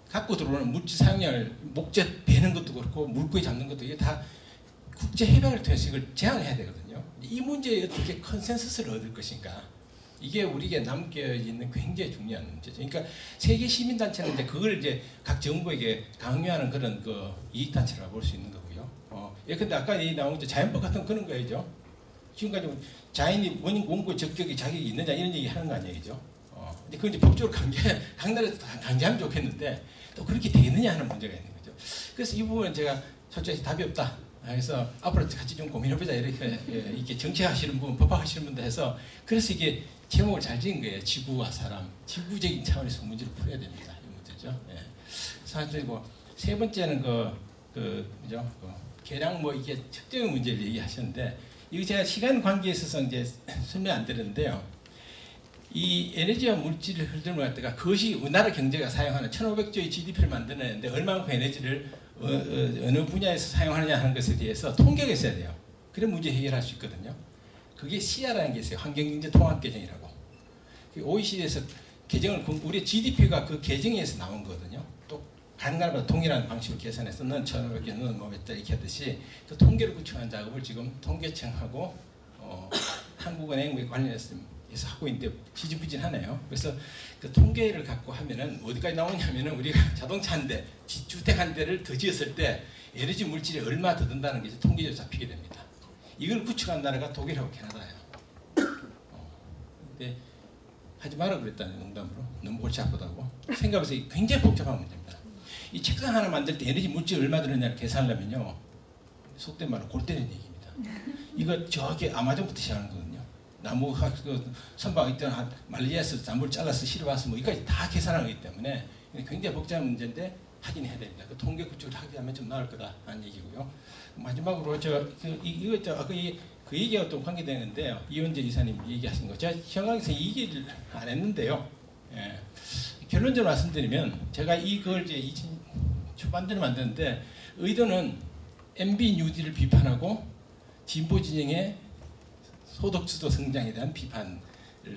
갖고 들어오는 물질 사용량을 목재 베는 것도 그렇고 물고기 잡는 것도 이게 다 국제 협약을 통해서 이걸 제한해야 되거든요. 이 문제에 어떻게 컨센서스를 얻을 것인가? 이게 우리에게 남겨 있는 굉장히 중요한 문제죠. 그러니까 세계 시민 단체는 이제 그걸 이제 각 정부에게 강요하는 그런 그 이익 단체라고 볼 수 있는 거고요. 예컨대 아까 얘기 나온 자연법 같은 그런 거죠. 지금까지 자연이 원인 공고 적격이 자격이 있느냐 이런 얘기 하는 거 아니죠. 근데 그건 이제 법적으로 각 나라에서 강제하면 좋겠는데 또 그렇게 되느냐 하는 문제가 있는 거죠. 그래서 이 부분은 제가 솔직히 답이 없다. 그래서 앞으로 같이 좀 고민해보자 이렇게 정치하시는 분, 법학하시는 분들 해서 그래서 이게 제목을 잘 지은 거예요. 지구와 사람, 지구적인 차원에서 문제를 풀어야 됩니다. 이 문제죠. 예. 사실고 세 번째는 그죠? 계량 뭐 이게 특정의 문제를 얘기하셨는데 이거 제가 시간 관계에 있어서 이제 설명 안 드렸는데요. 이 에너지와 물질을 흐름을 갖다가 그것이 우리나라 경제가 사용하는 1,500조의 GDP를 만드는데 얼마만큼 에너지를 어느 분야에서 사용하느냐 하는 것에 대해서 통계가 있어야 돼요. 그래 문제 해결할 수 있거든요. 그게 CR라는 게 있어요. 환경경제 통합개정이라고. OECD에서 개정을 우리 GDP가 그 개정에서 나온 거거든요. 또 각 나라마다 동일한 방식으로 계산해서 넌 1,500개, 넌 뭐 몇 달 이렇게 하듯이 그 통계를 구축한 작업을 지금 통계청하고 한국은행 관련해서 하고 있는데 지지부진하네요. 그래서 그 통계를 갖고 하면은 어디까지 나오냐면은 우리가 자동차 한 대, 주택 한 대를 더 지었을 때 에너지 물질이 얼마 더 든다는 게 통계적으로 잡히게 됩니다. 이걸 구축한 나라가 독일하고 캐나다예요. 근데 하지 마라 그랬다는 농담으로 너무 골치 아프다고 생각해서 굉장히 복잡한 문제입니다. 이 책상 하나 만들 때 에너지 물질 얼마 들었냐를 계산하려면요 속된 말로 골 때리는 얘기입니다. 이거 저기 아마존부터 시작하는 거거든요. 나무 선박 있던 말레이시아에서 나무를 잘라서 실어와서 뭐 이까지 다 계산하는 거기 때문에 굉장히 복잡한 문제인데 하긴 해야 됩니다. 그 통계 구축을 하게 하면 좀 나을 거다 하는 얘기고요. 마지막으로 이거 아까 그 얘기하고 또 관계되는데요. 이원재 이사님 얘기하신 거 제가 현황에서 이 얘기를 안 했는데요. 예. 결론적으로 말씀드리면 제가 이걸 이제 2000 초반대로 만드는데 의도는 MB 뉴딜을 비판하고 진보 진영의 소득주도 성장에 대한 비판을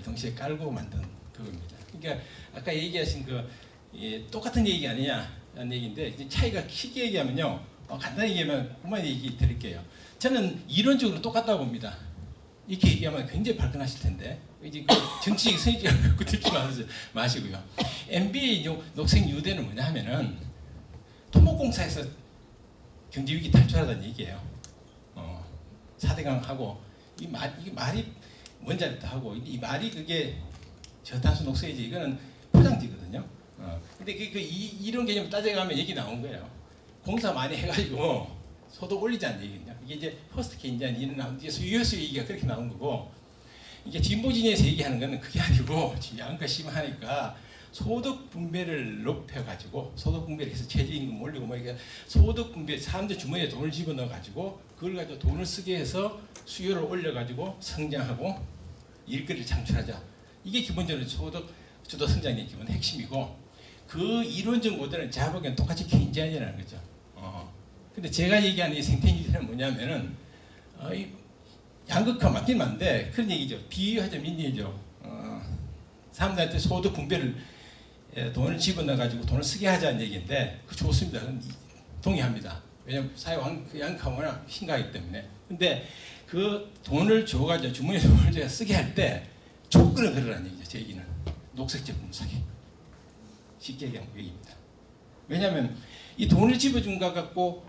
동시에 깔고 만든 그겁니다. 그러니까 아까 얘기하신 똑같은 얘기 아니냐라는 얘기인데 이제 차이가 크게 얘기하면요. 간단히 얘기하면 그만 얘기 드릴게요. 저는 이론적으로 똑같다고 봅니다. 이렇게 얘기하면 굉장히 발끈하실 텐데 이제 정치적 선의를 갖고 듣지 마시고요. MBA 녹색 유대는 뭐냐 하면은 토목공사에서 경제위기 탈출하다는 얘기예요. 4대강 하고 이게 말이 뭔지 알다 하고 이 말이 그게 저탄소 녹색이지 이거는 포장지거든요. 근데 이런 개념 따져가면 얘기 나온 거예요. 공사 많이 해가지고 소득 올리자는 얘기거든요. 이게 이제 포스트 케인지안 이런 나온 유효수 얘기가 그렇게 나온 거고 이게 진보 진영에서 얘기하는 거는 그게 아니고 양가 심하니까 소득 분배를 높여가지고 소득 분배를 해서 최저임금 올리고 뭐 이게 소득 분배 사람들 주머니에 돈을 집어넣어가지고 그걸 가지고 돈을 쓰게 해서 수요를 올려가지고 성장하고 일거리를 창출하자. 이게 기본적으로 소득 주도 성장의 기본 핵심이고 그 이론적 모델은 제가 보기엔 똑같이 케인지안이라는 거죠. 근데 제가 얘기하는 이 생태인지는 뭐냐면은 양극화 맞긴 맞는데 그런 얘기죠. 비유하자면 얘기죠. 사람들한테 소득 분배를 돈을 집어넣어가지고 돈을 쓰게 하자는 얘기인데 그 좋습니다. 동의합니다. 왜냐하면 사회 양극화가 워낙 심각하기 때문에. 근데 그 돈을 줘가지고 주머니에 돈을 쓰게 할 때 조건을 걸으라는 얘기죠. 제 얘기는 녹색 제품 사기. 쉽게 얘기하면 그 얘기입니다. 왜냐하면 이 돈을 집어준 거 갖고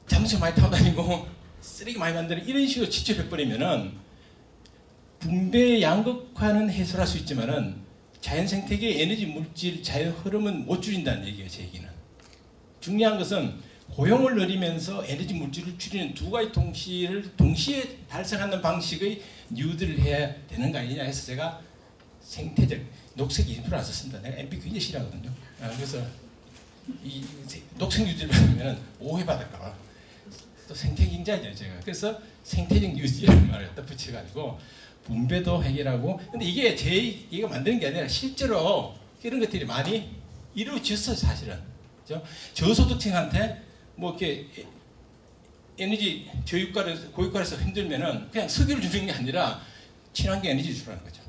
잠수 많이 타고 다니고 쓰레기 많이 만드는 이런 식으로 지출해버리면은 분배 양극화는 해소할 수 있지만은 자연 생태계의 에너지 물질 자연 흐름은 못 줄인다는 얘기예요. 제 얘기는. 중요한 것은 고용을 늘리면서 에너지 물질을 줄이는 두 가지 동시에 달성하는 방식의 뉴딜을 해야 되는 거 아니냐 해서 제가 생태적 녹색 인프라를 썼습니다. 내가 MP 굉장히 싫어하거든요. 그래서 이 녹색 뉴딜을 받으면 오해받을까 또 생태경제죠 제가. 그래서 생태적 뉴딜이라는 말을 갖다 붙여가지고 분배도 해결하고. 근데 이게 이거 만드는 게 아니라 실제로 이런 것들이 많이 이루어졌어요 사실은. 그렇죠? 저소득층한테 뭐 이렇게 에너지 고유가에서 힘들면은 그냥 석유를 주는 게 아니라 친환경 에너지를 주라는 거죠.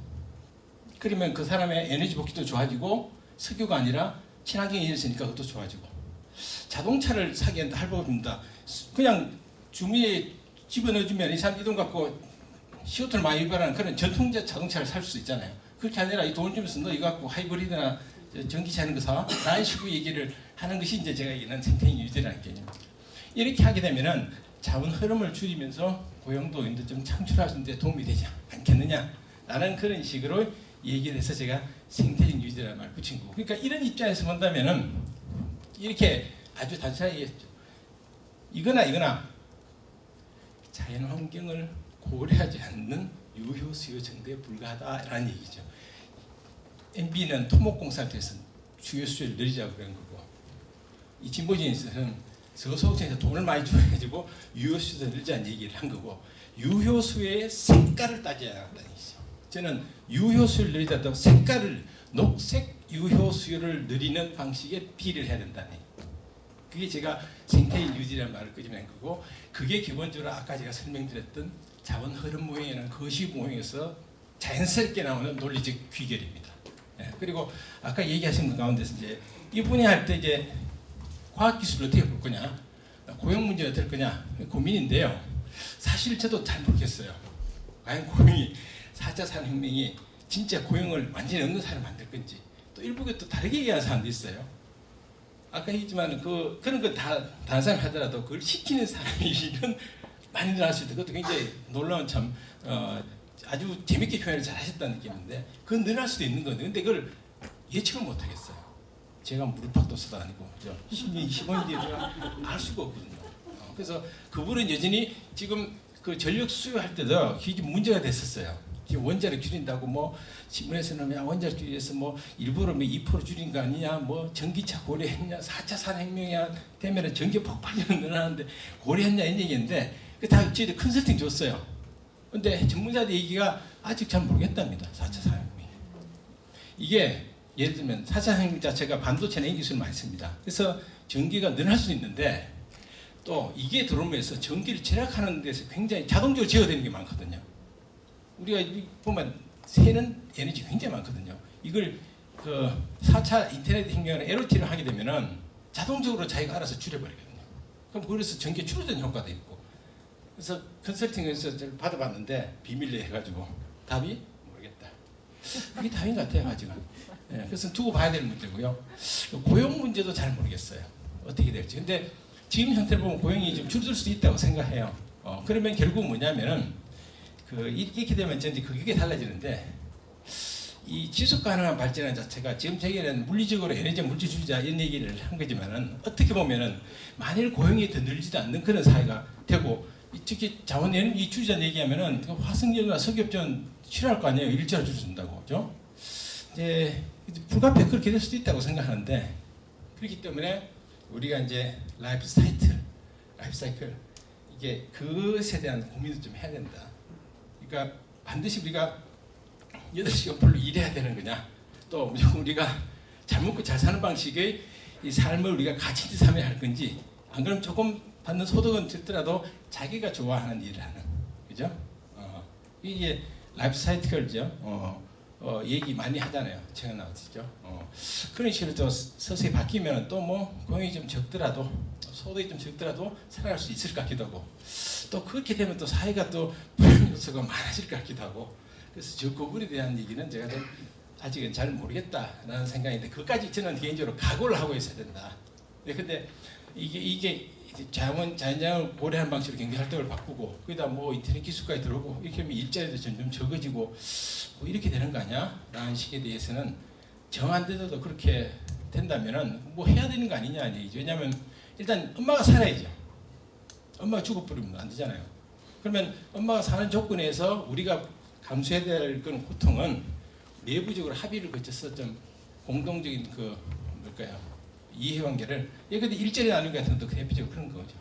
그러면 그 사람의 에너지 복지도 좋아지고 석유가 아니라 친환경 에너지를 쓰니까 그것도 좋아지고. 자동차를 사기엔 할법입니다. 그냥 주머니에 집어넣어주면 이 사람 이 돈 갖고 CO2를 많이 유발하는 그런 전통 자동차를 살 수 있잖아요. 그렇게 아니라 이 돈 주면서 너 이거 갖고 하이브리드나 전기차 하는 거 사? 라는 식으로 얘기를 하는 것이 이제 제가 얘기하는 생태계 유지라는 개념입니다. 이렇게 하게 되면은 자원 흐름을 줄이면서 고용도 좀 창출하는 데 도움이 되지 않겠느냐 라는 그런 식으로 얘기를 해서 제가 생태적 유지라는 말을 붙인 거고. 그러니까 이런 입장에서 본다면은 이렇게 아주 단순하게 얘기했죠. 이거나 자연 환경을 고려하지 않는 유효 수요 정도에 불과하다라는 얘기죠. MB는 토목공사한테서 주요 수요를 늘리자고 그런 거고, 이 진보진에서는 저소득층에서 돈을 많이 줘가지고 유효 수요를 늘리자는 얘기를 한 거고, 유효 수요의 색깔을 따져야 한다는 얘기죠. 저는 유효 수요를 늘리자도 색깔을 녹색 유효 수요를 늘리는 방식에 비례를 해야 된다는 얘기죠. 그게 제가 생태계 유지라는 말을 끄집어낸 거고, 그게 기본적으로 아까 제가 설명드렸던 자원 흐름 모형이라는 거시 모형에서 자연스럽게 나오는 논리적 귀결입니다. 예, 그리고 아까 얘기하신 것 가운데서 이제 이 분야할 때 이제 과학기술을 어떻게 볼 거냐, 고용 문제가 어떨 거냐 고민인데요. 사실 저도 잘 모르겠어요. 과연 고용이 4차 산업혁명이 진짜 고용을 완전히 없는 사람을 만들 건지, 또 일부가 또 다르게 얘기하는 사람도 있어요. 아까 얘기했지만 그런 거 다른 사람이 하더라도 그걸 시키는 사람이 일은 많이 늘어날 수 있다. 그것도 굉장히 놀라운 참 아주 재밌게 표현을 잘 하셨다는 느낌인데, 그건 늘어날 수도 있는 건데, 근데 그걸 예측을 못 하겠어요. 제가 무릎팍도서도 아니고, 그죠? 10년, 15년 뒤에 제가 알 수가 없거든요. 그래서 그분은 여전히 지금 그 전력 수요할 때도 이게 문제가 됐었어요. 원자력 줄인다고 뭐 신문에서는 원자력 줄여서 뭐 일부러 뭐 2% 줄인 거 아니냐, 뭐 전기차 고려했냐, 4차 산업혁명이 되면 전기 폭발력이 늘어나는데 고려했냐 이런 얘기인데, 그 다 저희들 컨설팅 줬어요. 근데 전문가들 얘기가 아직 잘 모르겠답니다. 4차 산업혁명. 이게 예를 들면 4차 산업혁명 자체가 반도체나 이 기술을 많이 씁니다. 그래서 전기가 늘어날 수 있는데, 또 이게 들어오면서 전기를 절약하는 데서 굉장히 자동적으로 제어되는 게 많거든요. 우리가 보면 새는 에너지 굉장히 많거든요. 이걸 그 4차 인터넷 혁명을 LT를 하게 되면은 자동적으로 자기가 알아서 줄여버리거든요. 그럼 그래서 전기 줄어드는 효과도 있고. 그래서 컨설팅에서 받아봤는데 비밀로 해가지고 답이 모르겠다. 그게 답인 것 같아요 아직은. 예, 그래서 두고 봐야 될 문제고요. 고용 문제도 잘 모르겠어요. 어떻게 될지. 근데 지금 형태를 보면 고용이 좀 줄어들 수도 있다고 생각해요. 그러면 결국 뭐냐면은 이렇게 되면 이제 그게 달라지는데, 이 지속 가능한 발전 자체가 지금 저희는 물리적으로 에너지 물질 줄이자 이런 얘기를 한 거지만은, 어떻게 보면은 만일 고용이 더 늘지도 않는 그런 사회가 되고, 특히 자원 에너지 줄이자 얘기하면은 화석연료나 석유업전 싫어할 거 아니에요. 일자로 줄여준다고, 그죠? 이제 불가피하게 그렇게 될 수도 있다고 생각하는데, 그렇기 때문에 우리가 이제 라이프 사이클 이게 그것에 대한 고민을 좀 해야 된다. 그러니까 반드시 우리가 8시간 풀로 일해야 되는 거냐, 또 무조건 우리가 잘 먹고 잘 사는 방식의 이 삶을 우리가 가치 있는 삶을 할 건지, 안 그러면 조금 받는 소득은 적더라도 자기가 좋아하는 일을 하는, 그죠? 이게 라이프 사이클이죠. 얘기 많이 하잖아요. 최근 나왔죠. 그런 식으로 또 서서히 바뀌면 또 뭐 고용이 좀 적더라도, 소득이 좀 적더라도 살아갈 수 있을 것 같기도 하고, 또 그렇게 되면 또 사회가 또 불안 요소가 많아질 것 같기도 하고. 그래서 저 부분에 대한 얘기는 제가 좀 아직은 잘 모르겠다라는 생각인데, 그것까지 저는 개인적으로 각오를 하고 있어야 된다. 근데 이게 자연장을 고려하는 방식으로 경제 활동을 바꾸고, 거기다 뭐 인터넷 기술까지 들어오고, 이렇게 하면 일자리도 점점 적어지고 뭐 이렇게 되는 거 아니야? 라는 식에 대해서는 정 안 되더라도 그렇게 된다면은 뭐 해야 되는 거 아니냐 얘기죠. 왜냐하면 일단 엄마가 살아야죠. 엄마가 죽어버리면 안 되잖아요. 그러면 엄마가 사는 조건에서 우리가 감수해야 될 건 고통은 내부적으로 합의를 거쳐서 좀 공동적인 그 뭘까요? 이해관계를 예컨대 일자리 나누는 것 같은 것도 대표적으로 그런 거죠.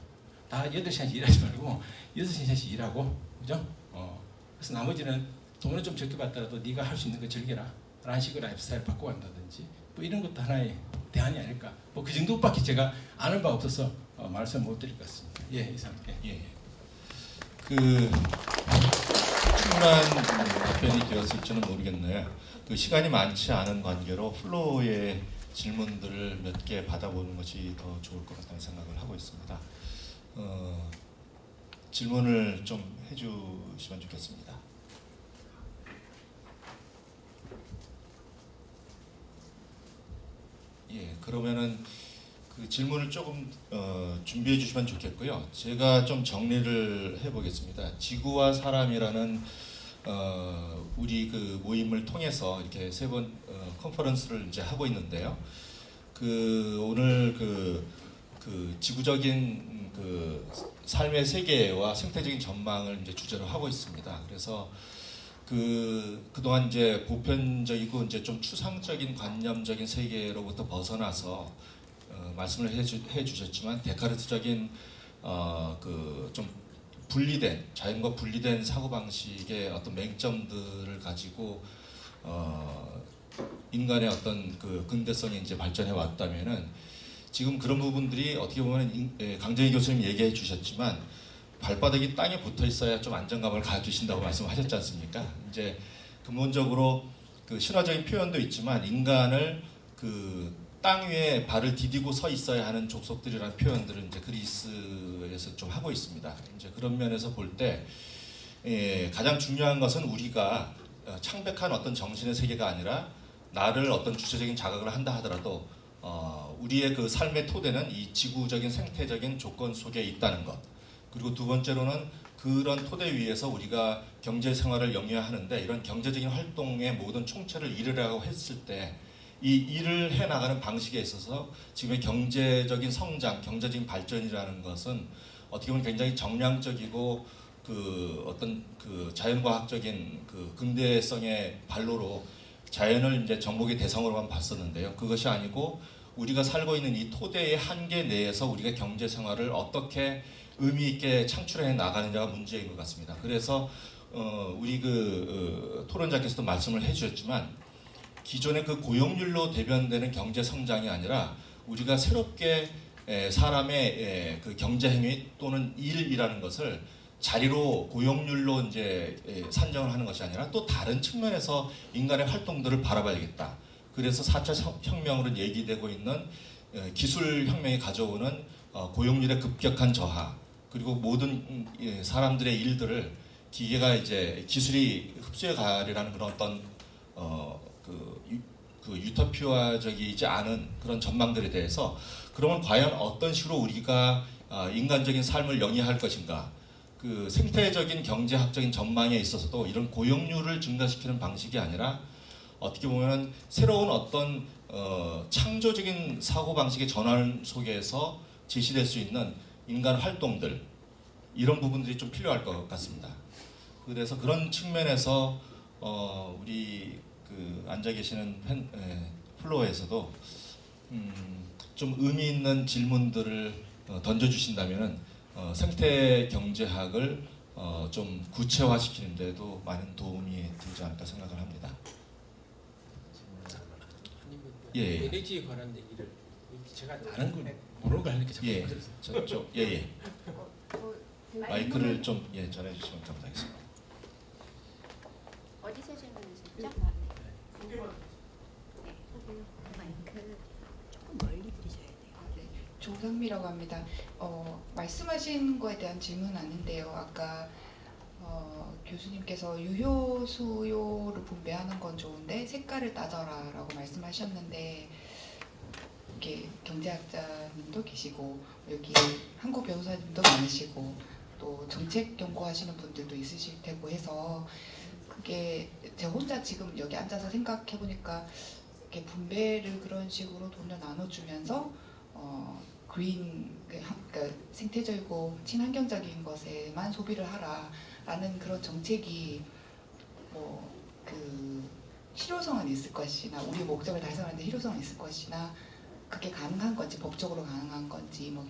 다 8시간씩 일하지 말고 6시간씩 일하고, 그죠? 그래서 나머지는 돈을 좀 적게 받더라도 네가 할 수 있는 거 즐겨라 라는 식으로 라이프 스타일을 바꿔간다든지 뭐 이런 것도 하나의 대안이 아닐까. 뭐 그 정도밖에 제가 아는 바 없어서 말씀 못 드릴 것 같습니다. 예, 이상.
예. 그 충분한 답변이 되었을지는 모르겠네요. 그 시간이 많지 않은 관계로 플로우의 질문들을 몇 개 받아보는 것이 더 좋을 것 같다는 생각을 하고 있습니다. 질문을 좀 해주시면 좋겠습니다. 예, 그러면은 그 질문을 조금 준비해 주시면 좋겠고요. 제가 좀 정리를 해보겠습니다. 지구와 사람이라는 우리 그 모임을 통해서 이렇게 세 번 컨퍼런스를 이제 하고 있는데요. 그 오늘 그 지구적인 그 삶의 세계와 생태적인 전망을 이제 주제로 하고 있습니다. 그래서 그동안 이제 보편적이고 이제 좀 추상적인 관념적인 세계로부터 벗어나서 말씀을 해주셨지만 데카르트적인 그 좀 분리된 자연과 분리된 사고 방식의 어떤 맹점들을 가지고 인간의 어떤 그 근대성이 이제 발전해 왔다면은 지금 그런 부분들이 어떻게 보면 강정희 교수님 얘기해 주셨지만 발바닥이 땅에 붙어 있어야 좀 안정감을 가지신다고 말씀하셨지 않습니까? 이제 근본적으로 그 신화적인 표현도 있지만 인간을 그 땅 위에 발을 디디고 서 있어야 하는 족속들이라는 표현들을 이제 그리스에서 좀 하고 있습니다. 이제 그런 면에서 볼 때 가장 중요한 것은 우리가 창백한 어떤 정신의 세계가 아니라 나를 어떤 주체적인 자각을 한다 하더라도 우리의 그 삶의 토대는 이 지구적인 생태적인 조건 속에 있다는 것. 그리고 두 번째로는 그런 토대 위에서 우리가 경제 생활을 영위하는데 이런 경제적인 활동의 모든 총체를 이루려고 했을 때 이 일을 해 나가는 방식에 있어서 지금의 경제적인 성장, 경제적인 발전이라는 것은 어떻게 보면 굉장히 정량적이고 그 어떤 그 자연과학적인 그 근대성의 발로로 자연을 이제 정복의 대상으로만 봤었는데요. 그것이 아니고 우리가 살고 있는 이 토대의 한계 내에서 우리가 경제 생활을 어떻게 의미 있게 창출해 나가느냐가 문제인 것 같습니다. 그래서 우리 토론자께서도 말씀을 해주셨지만 기존의 그 고용률로 대변되는 경제 성장이 아니라 우리가 새롭게 사람의 그 경제 행위 또는 일이라는 것을 자리로 고용률로 이제 산정을 하는 것이 아니라 또 다른 측면에서 인간의 활동들을 바라봐야겠다. 그래서 4차 혁명으로 얘기되고 있는 기술 혁명이 가져오는 고용률의 급격한 저하 그리고 모든 사람들의 일들을 기계가 이제 기술이 흡수해 가리라는 그런 어떤 그 유토피아적이지 않은 그런 전망들에 대해서 그러면 과연 어떤 식으로 우리가 인간적인 삶을 영위할 것인가 그 생태적인 경제학적인 전망에 있어서도 이런 고용률을 증가시키는 방식이 아니라 어떻게 보면 새로운 어떤 창조적인 사고방식의 전환 속에서 제시될 수 있는 인간 활동들 이런 부분들이 좀 필요할 것 같습니다. 그래서 그런 측면에서 우리 그 앉아 계시는 플로어에서도 좀 의미 있는 질문들을 던져주신다면은 생태 경제학을 좀 구체화시키는 데도 많은 도움이 되지 않을까 생각을 합니다. 예.
에너지에 관한 얘기를 제가 다른 걸 모르는 걸 하니까 자꾸
예. 저쪽 예. 마이크를 좀 전해주시면 감사하겠습니다.
어디서 질문하셨죠? 마이크 조금 멀리 드셔야 돼요.
조상미라고 합니다. 말씀하신 거에 대한 질문은 아닌데요. 아까 교수님께서 유효 수요를 분배하는 건 좋은데 색깔을 따져라라고 말씀하셨는데 이게 경제학자님도 계시고 여기 한국 변호사님도 많으시고 또 정책 연구하시는 분들도 있으실 테고 해서 그게 제가 혼자 지금 여기 앉아서 생각해 보니까 이렇게 분배를 그런 식으로 돈을 나눠주면서 그린 그러니까 생태적이고 친환경적인 것에만 소비를 하라라는 그런 정책이 뭐 그 실효성은 있을 것이나 우리 목적을 달성하는데 실효성은 있을 것이나 그게 가능한 건지 법적으로 가능한 건지 뭐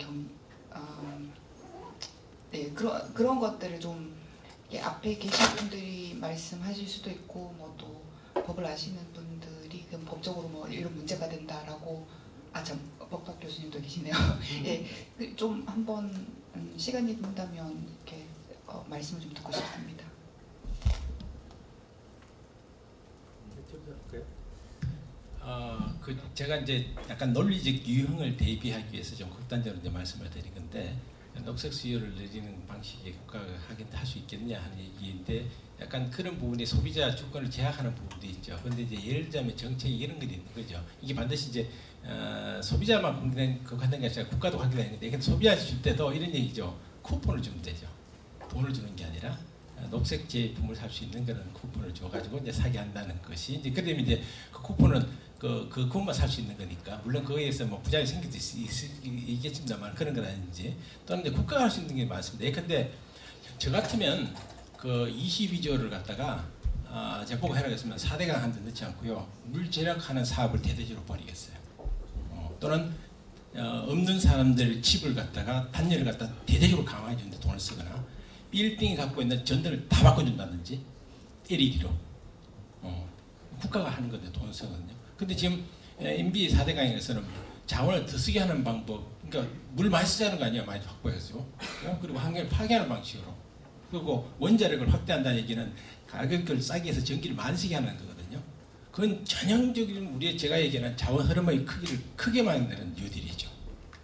네, 그런 것들을 좀 앞에 계신 분들이 말씀하실 수도 있고 뭐 또 법을 아시는 분들이 그럼 법적으로 뭐 이런 문제가 된다라고 참 법학 교수님도 계시네요. 예, 좀 한번 시간이 된다면 이렇게 말씀을 좀 듣고 싶습니다.
그 제가 이제 약간 논리적 유형을 대비하기 위해서 좀 극단적으로 이제 말씀을 드린 건데 녹색 수요를 늘리는 방식의 국가가 하긴 할 수 있겠냐 하는 얘기인데 약간 그런 부분이 소비자 주권을 제약하는 부분도 있죠. 그런데 이제 예를 들자면 정책이 이런 게 있는 거죠. 이게 반드시 이제 소비자만 관계된 게 아니라 국가도 관계되는 건데 근데 소비자한테 줄 때도 이런 얘기죠. 쿠폰을 주면 되죠. 돈을 주는 게 아니라 녹색 제품을 살 수 있는 그런 쿠폰을 줘가지고 이제 사게 한다는 것이 이제 그러면 이제 그 쿠폰은 그것만 살 수 있는 거니까 물론 거기에 의해서 뭐 부작용이 생길 수 있겠습니다만 그런 건 아닌지 또는 이제 국가가 할 수 있는 게 많습니다. 근데 저 같으면 그 22조를 갖다가 제보가 해라겠으면 4대강 한데 넣지 않고요 물 절약하는 사업을 대대적으로 벌이겠어요. 또는 없는 사람들 집을 갖다가 단열을 갖다 대대적으로 강화해 주는데 돈을 쓰거나 빌딩이 갖고 있는 전등을 다 바꿔준다든지 LED로 국가가 하는 건데 돈을 쓰거든요. 근데 지금 MB 4대강에서는 자원을 더 쓰게 하는 방법, 그러니까 물 많이 쓰자는 거 아니에요. 많이 확보해서 그리고 환경을 파괴하는 방식으로 그리고 원자력을 확대한다는 얘기는 가격을 싸게 해서 전기를 많이 쓰게 하는 거거든요. 그건 전형적인 우리의 제가 얘기하는 자원 흐름의 크기를 크게 만드는 뉴딜이죠.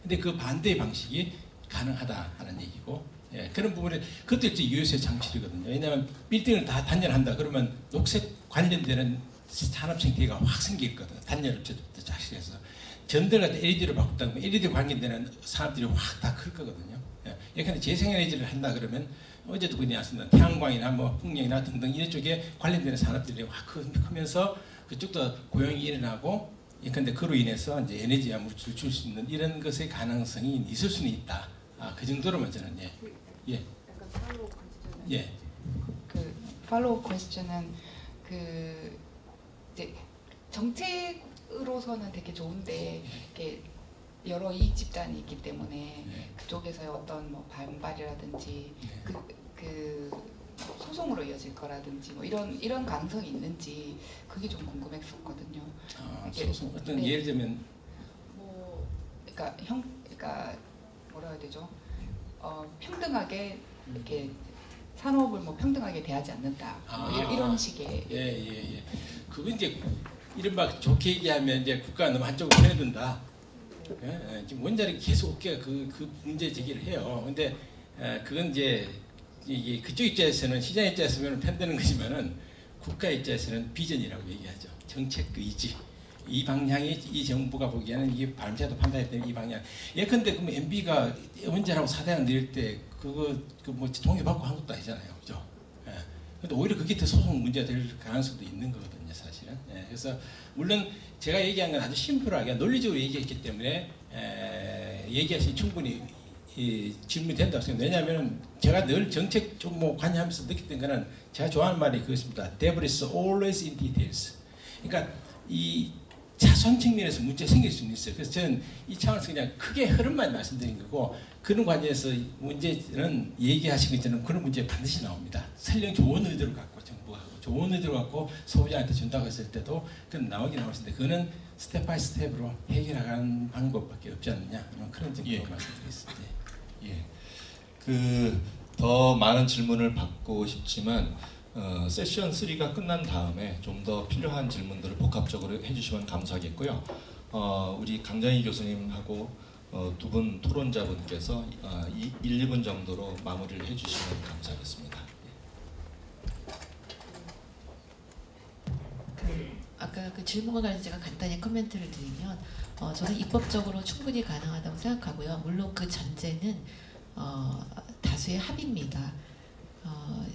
근데 그 반대의 방식이 가능하다 하는 얘기고 예, 그런 부분에 그것도 이제 유효세 창출이거든요. 왜냐하면 빌딩을 다 단열한다 그러면 녹색 관련되는 산업 생태계가 확 생기거든요. 단열 업체들부터 시작해서 전들 같은 LED로 바꾼다 그러면 LED 관계되는 산업들이 확 다 클 거거든요. 예, 근데 재생에너지를 한다 그러면 어제도 그냥 왔습니다. 태양광이나 뭐 풍력이나 등등 이런 쪽에 관련되는 산업들이 확 크면서 그쪽도 고용이 일어나고 근데 그로 인해서 이제 에너지와 물질을 줄 수 있는 이런 것의 가능성이 있을 수는 있다. 그 정도로만 저는 예.
약간 팔로우 퀘스천.
예.
그 팔로우 퀘스천은 그 이제 정책으로서는 되게 좋은데 이렇게 여러 이익 집단이 있기 때문에 그쪽에서의 어떤 뭐 반발이라든지 그 소송으로 이어질 거라든지 뭐 이런 가능성이 있는지 그게 좀 궁금했었거든요.
소송 어떤
네.
예를 들면
뭐 그러니까 뭐라 해야 되죠? 평등하게 이렇게 산업을 뭐 평등하게 대하지 않는다. 뭐 이런 식의.
예. 그건 이제 이른바 좋게 얘기하면 이제 국가가 너무 한쪽으로 편든다. 예, 지금 원자력이 계속 어깨가 그 문제 제기를 해요. 근데 그건 이제 이게 그쪽 입장에서는 시장 입장에서는 편드는 거지만은 국가 입장에서는 비전이라고 얘기하죠. 정책 의지. 이 방향이 이 정부가 보기에는 이게 발제도 판단했던 이 방향. 예컨대 그럼 MB가 원자라고 4대강 내릴 때 그거 뭐 동의받고 한 것도 아니잖아요, 그죠? 예. 근데 오히려 그게 더 소송 문제가 될 가능성도 있는 거거든요, 사실은. 예. 그래서 물론 제가 얘기한 건 아주 심플하게 논리적으로 얘기했기 때문에 얘기하신 충분히 질문이 된다고 생각합니다. 왜냐하면 제가 늘 정책 쪽 뭐 관여하면서 느꼈던 거는 제가 좋아하는 말이 그것입니다. Devil is always in details. 그러니까 이 차선 측면에서 문제 생길 수는 있어요. 그래서 저는 이 차원에서 그냥 크게 흐름만 말씀드린 거고 그런 관계에서 문제는 얘기하신 것처럼 그런 문제 반드시 나옵니다. 설령 좋은 의도를 갖고 정부가 하고 좋은 의도를 갖고 소비자한테 준다고 했을 때도 그건 나오긴 나올 텐데 그거는 스텝 바이 스텝으로 해결하는 방법밖에 없지 않느냐 그런 정도로 말씀드리겠습니다.
예. 더 많은 질문을 받고 싶지만 세션 3가 끝난 다음에 좀 더 필요한 질문들을 복합적으로 해주시면 감사하겠고요. 우리 강장희 교수님하고 두 분 토론자분께서 1, 2분 정도로 마무리를 해주시면 감사하겠습니다.
아까 그 질문과 관련해서 제가 간단히 코멘트를 드리면 저는 입법적으로 충분히 가능하다고 생각하고요. 물론 그 전제는 다수의 합의입니다.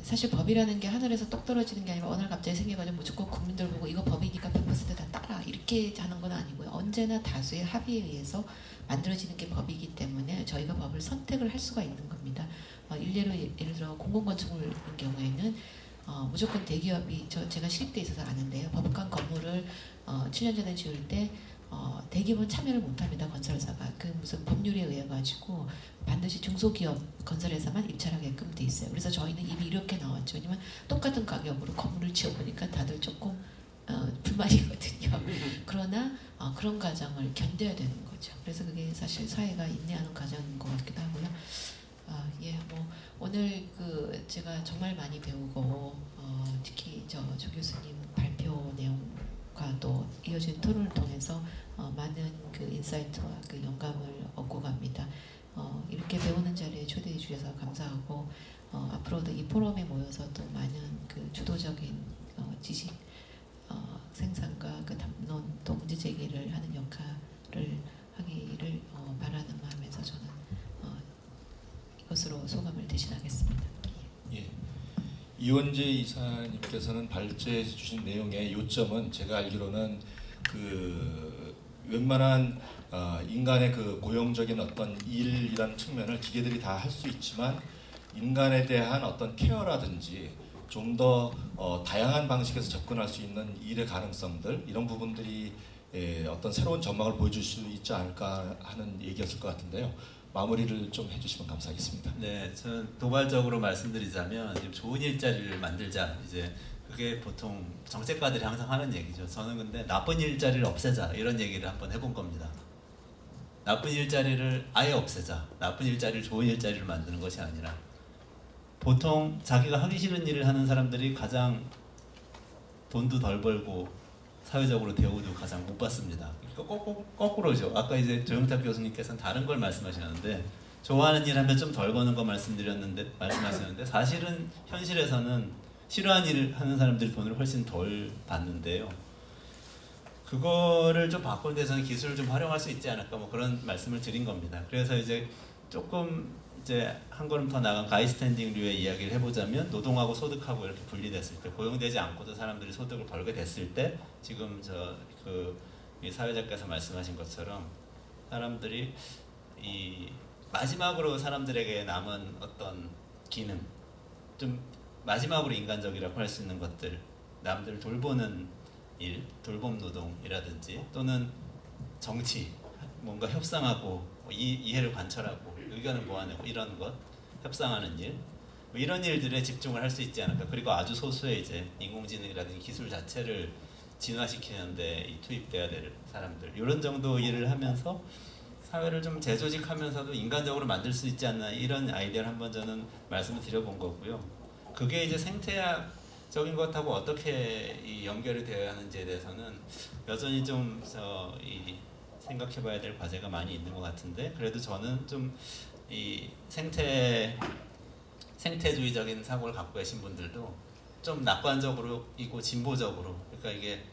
사실 법이라는 게 하늘에서 똑 떨어지는 게 아니라 어느 날 갑자기 생겨가지고 무조건 국민들 보고 이거 법이니까 100% 다 따라 이렇게 그렇게 하는 건 아니고요. 언제나 다수의 합의에 의해서 만들어지는 게 법이기 때문에 저희가 법을 선택을 할 수가 있는 겁니다. 일례로 예를 들어 공공건축물인 경우에는 무조건 대기업이 제가 실입돼 있어서 아는데요. 법관 건물을 7년 전에 지을 때 대기업은 참여를 못합니다. 건설사가 그 무슨 법률에 의해 가지고 반드시 중소기업 건설회사만 입찰하게끔 돼 있어요. 그래서 저희는 이미 이렇게 나왔죠. 왜냐면 똑같은 가격으로 건물을 지어보니까 다들 조금 불만이거든요. 그러나 그런 과정을 견뎌야 되는 거죠. 그래서 그게 사실 사회가 인내하는 과정인 것 같기도 하고요. 뭐 오늘 제가 정말 많이 배우고 특히 조 교수님 발표 내용과 또 이어진 토론을 통해서 많은 그 인사이트와 그 영감을 얻고 갑니다. 이렇게 배우는 자리에 초대해 주셔서 감사하고 앞으로도 이 포럼에 모여서 또 많은 그 주도적인 지식 생산과 그 담론 또 문제 제기를 하는 역할을 하기를 바라는 마음에서 저는 이것으로 소감을 대신하겠습니다.
예. 이원재 이사님께서는 발제해 주신 내용의 요점은 제가 알기로는 그 웬만한 인간의 그 고용적인 어떤 일이라는 측면을 기계들이 다 할 수 있지만 인간에 대한 어떤 케어라든지 좀 더 다양한 방식에서 접근할 수 있는 일의 가능성들 이런 부분들이 어떤 새로운 전망을 보여줄 수 있지 않을까 하는 얘기였을 것 같은데요. 마무리를 좀 해주시면 감사하겠습니다.
네, 저는 도발적으로 말씀드리자면 지금 좋은 일자리를 만들자. 이제 그게 보통 정책가들이 항상 하는 얘기죠. 저는 근데 나쁜 일자리를 없애자 이런 얘기를 한번 해본 겁니다. 나쁜 일자리를 아예 없애자. 나쁜 일자리를 좋은 일자리로 만드는 것이 아니라 보통 자기가 하기 싫은 일을 하는 사람들이 가장 돈도 덜 벌고 사회적으로 대우도 가장 못 받습니다. 거꾸로죠. 아까 이제 조영탁 교수님께서는 다른 걸 말씀하시는데 좋아하는 일 하면 좀 덜 버는 거 말씀하시는데 사실은 현실에서는 싫어하는 일을 하는 사람들이 돈을 훨씬 덜 받는데요. 그거를 좀 바꾸는 데서는 기술을 좀 활용할 수 있지 않을까 뭐 그런 말씀을 드린 겁니다. 그래서 이제 조금 이제 한 걸음 더 나간 가이스탠딩류의 이야기를 해보자면 노동하고 소득하고 이렇게 분리됐을 때 고용되지 않고도 사람들이 소득을 벌게 됐을 때 지금 이 사회자께서 말씀하신 것처럼 사람들이 이 마지막으로 사람들에게 남은 어떤 기능 좀 마지막으로 인간적이라고 할 수 있는 것들 남들 돌보는 일 돌봄 노동이라든지 또는 정치 뭔가 협상하고 이해를 관철하고 의견을 모아내고 이런 것 협상하는 일 뭐 이런 일들에 집중을 할 수 있지 않을까. 그리고 아주 소수의 이제 인공지능이라든지 기술 자체를 진화시키는데 투입돼야 될 사람들 이런 정도 일을 하면서 사회를 좀 재조직하면서도 인간적으로 만들 수 있지 않나 이런 아이디어를 한번 저는 말씀을 드려본 거고요. 그게 이제 생태학적인 것하고 어떻게 연결이 되어야 하는지에 대해서는 여전히 좀 생각해봐야 될 과제가 많이 있는 것 같은데 그래도 저는 좀 이 생태주의적인 사고를 갖고 계신 분들도 좀 낙관적으로이고 진보적으로 그러니까 이게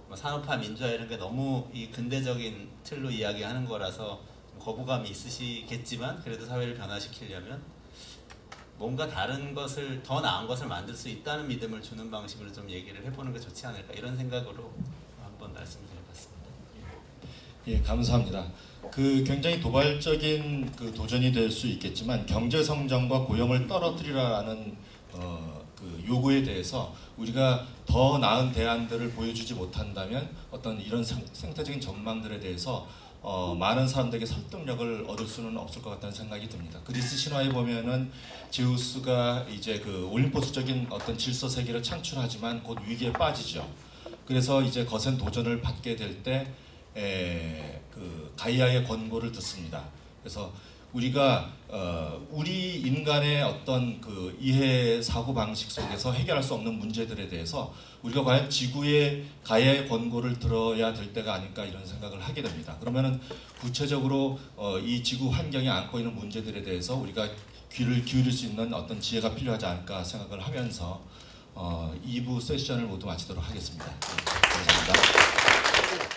뭐 산업화 민주화 이런 게 너무 이 근대적인 틀로 이야기하는 거라서 거부감이 있으시겠지만 그래도 사회를 변화시키려면 뭔가 다른 것을 더 나은 것을 만들 수 있다는 믿음을 주는 방식으로 좀 얘기를 해보는 게 좋지 않을까 이런 생각으로 한번 말씀을 드려봤습니다.
예, 감사합니다. 그 굉장히 도발적인 그 도전이 될 수 있겠지만 경제 성장과 고용을 떨어뜨리라는 그 요구에 대해서 우리가 더 나은 대안들을 보여주지 못한다면 어떤 이런 생태적인 전망들에 대해서 많은 사람들에게 설득력을 얻을 수는 없을 것 같다는 생각이 듭니다. 그리스 신화에 보면은 제우스가 이제 그 올림포스적인 어떤 질서 세계를 창출하지만 곧 위기에 빠지죠. 그래서 이제 거센 도전을 받게 될 때 그 가이아의 권고를 듣습니다. 그래서 우리가 우리 인간의 어떤 그 이해 사고 방식 속에서 해결할 수 없는 문제들에 대해서 우리가 과연 지구의 가야의 권고를 들어야 될 때가 아닐까 이런 생각을 하게 됩니다. 그러면은 구체적으로 이 지구 환경에 안고 있는 문제들에 대해서 우리가 귀를 기울일 수 있는 어떤 지혜가 필요하지 않을까 생각을 하면서 2부 세션을 모두 마치도록 하겠습니다. 감사합니다.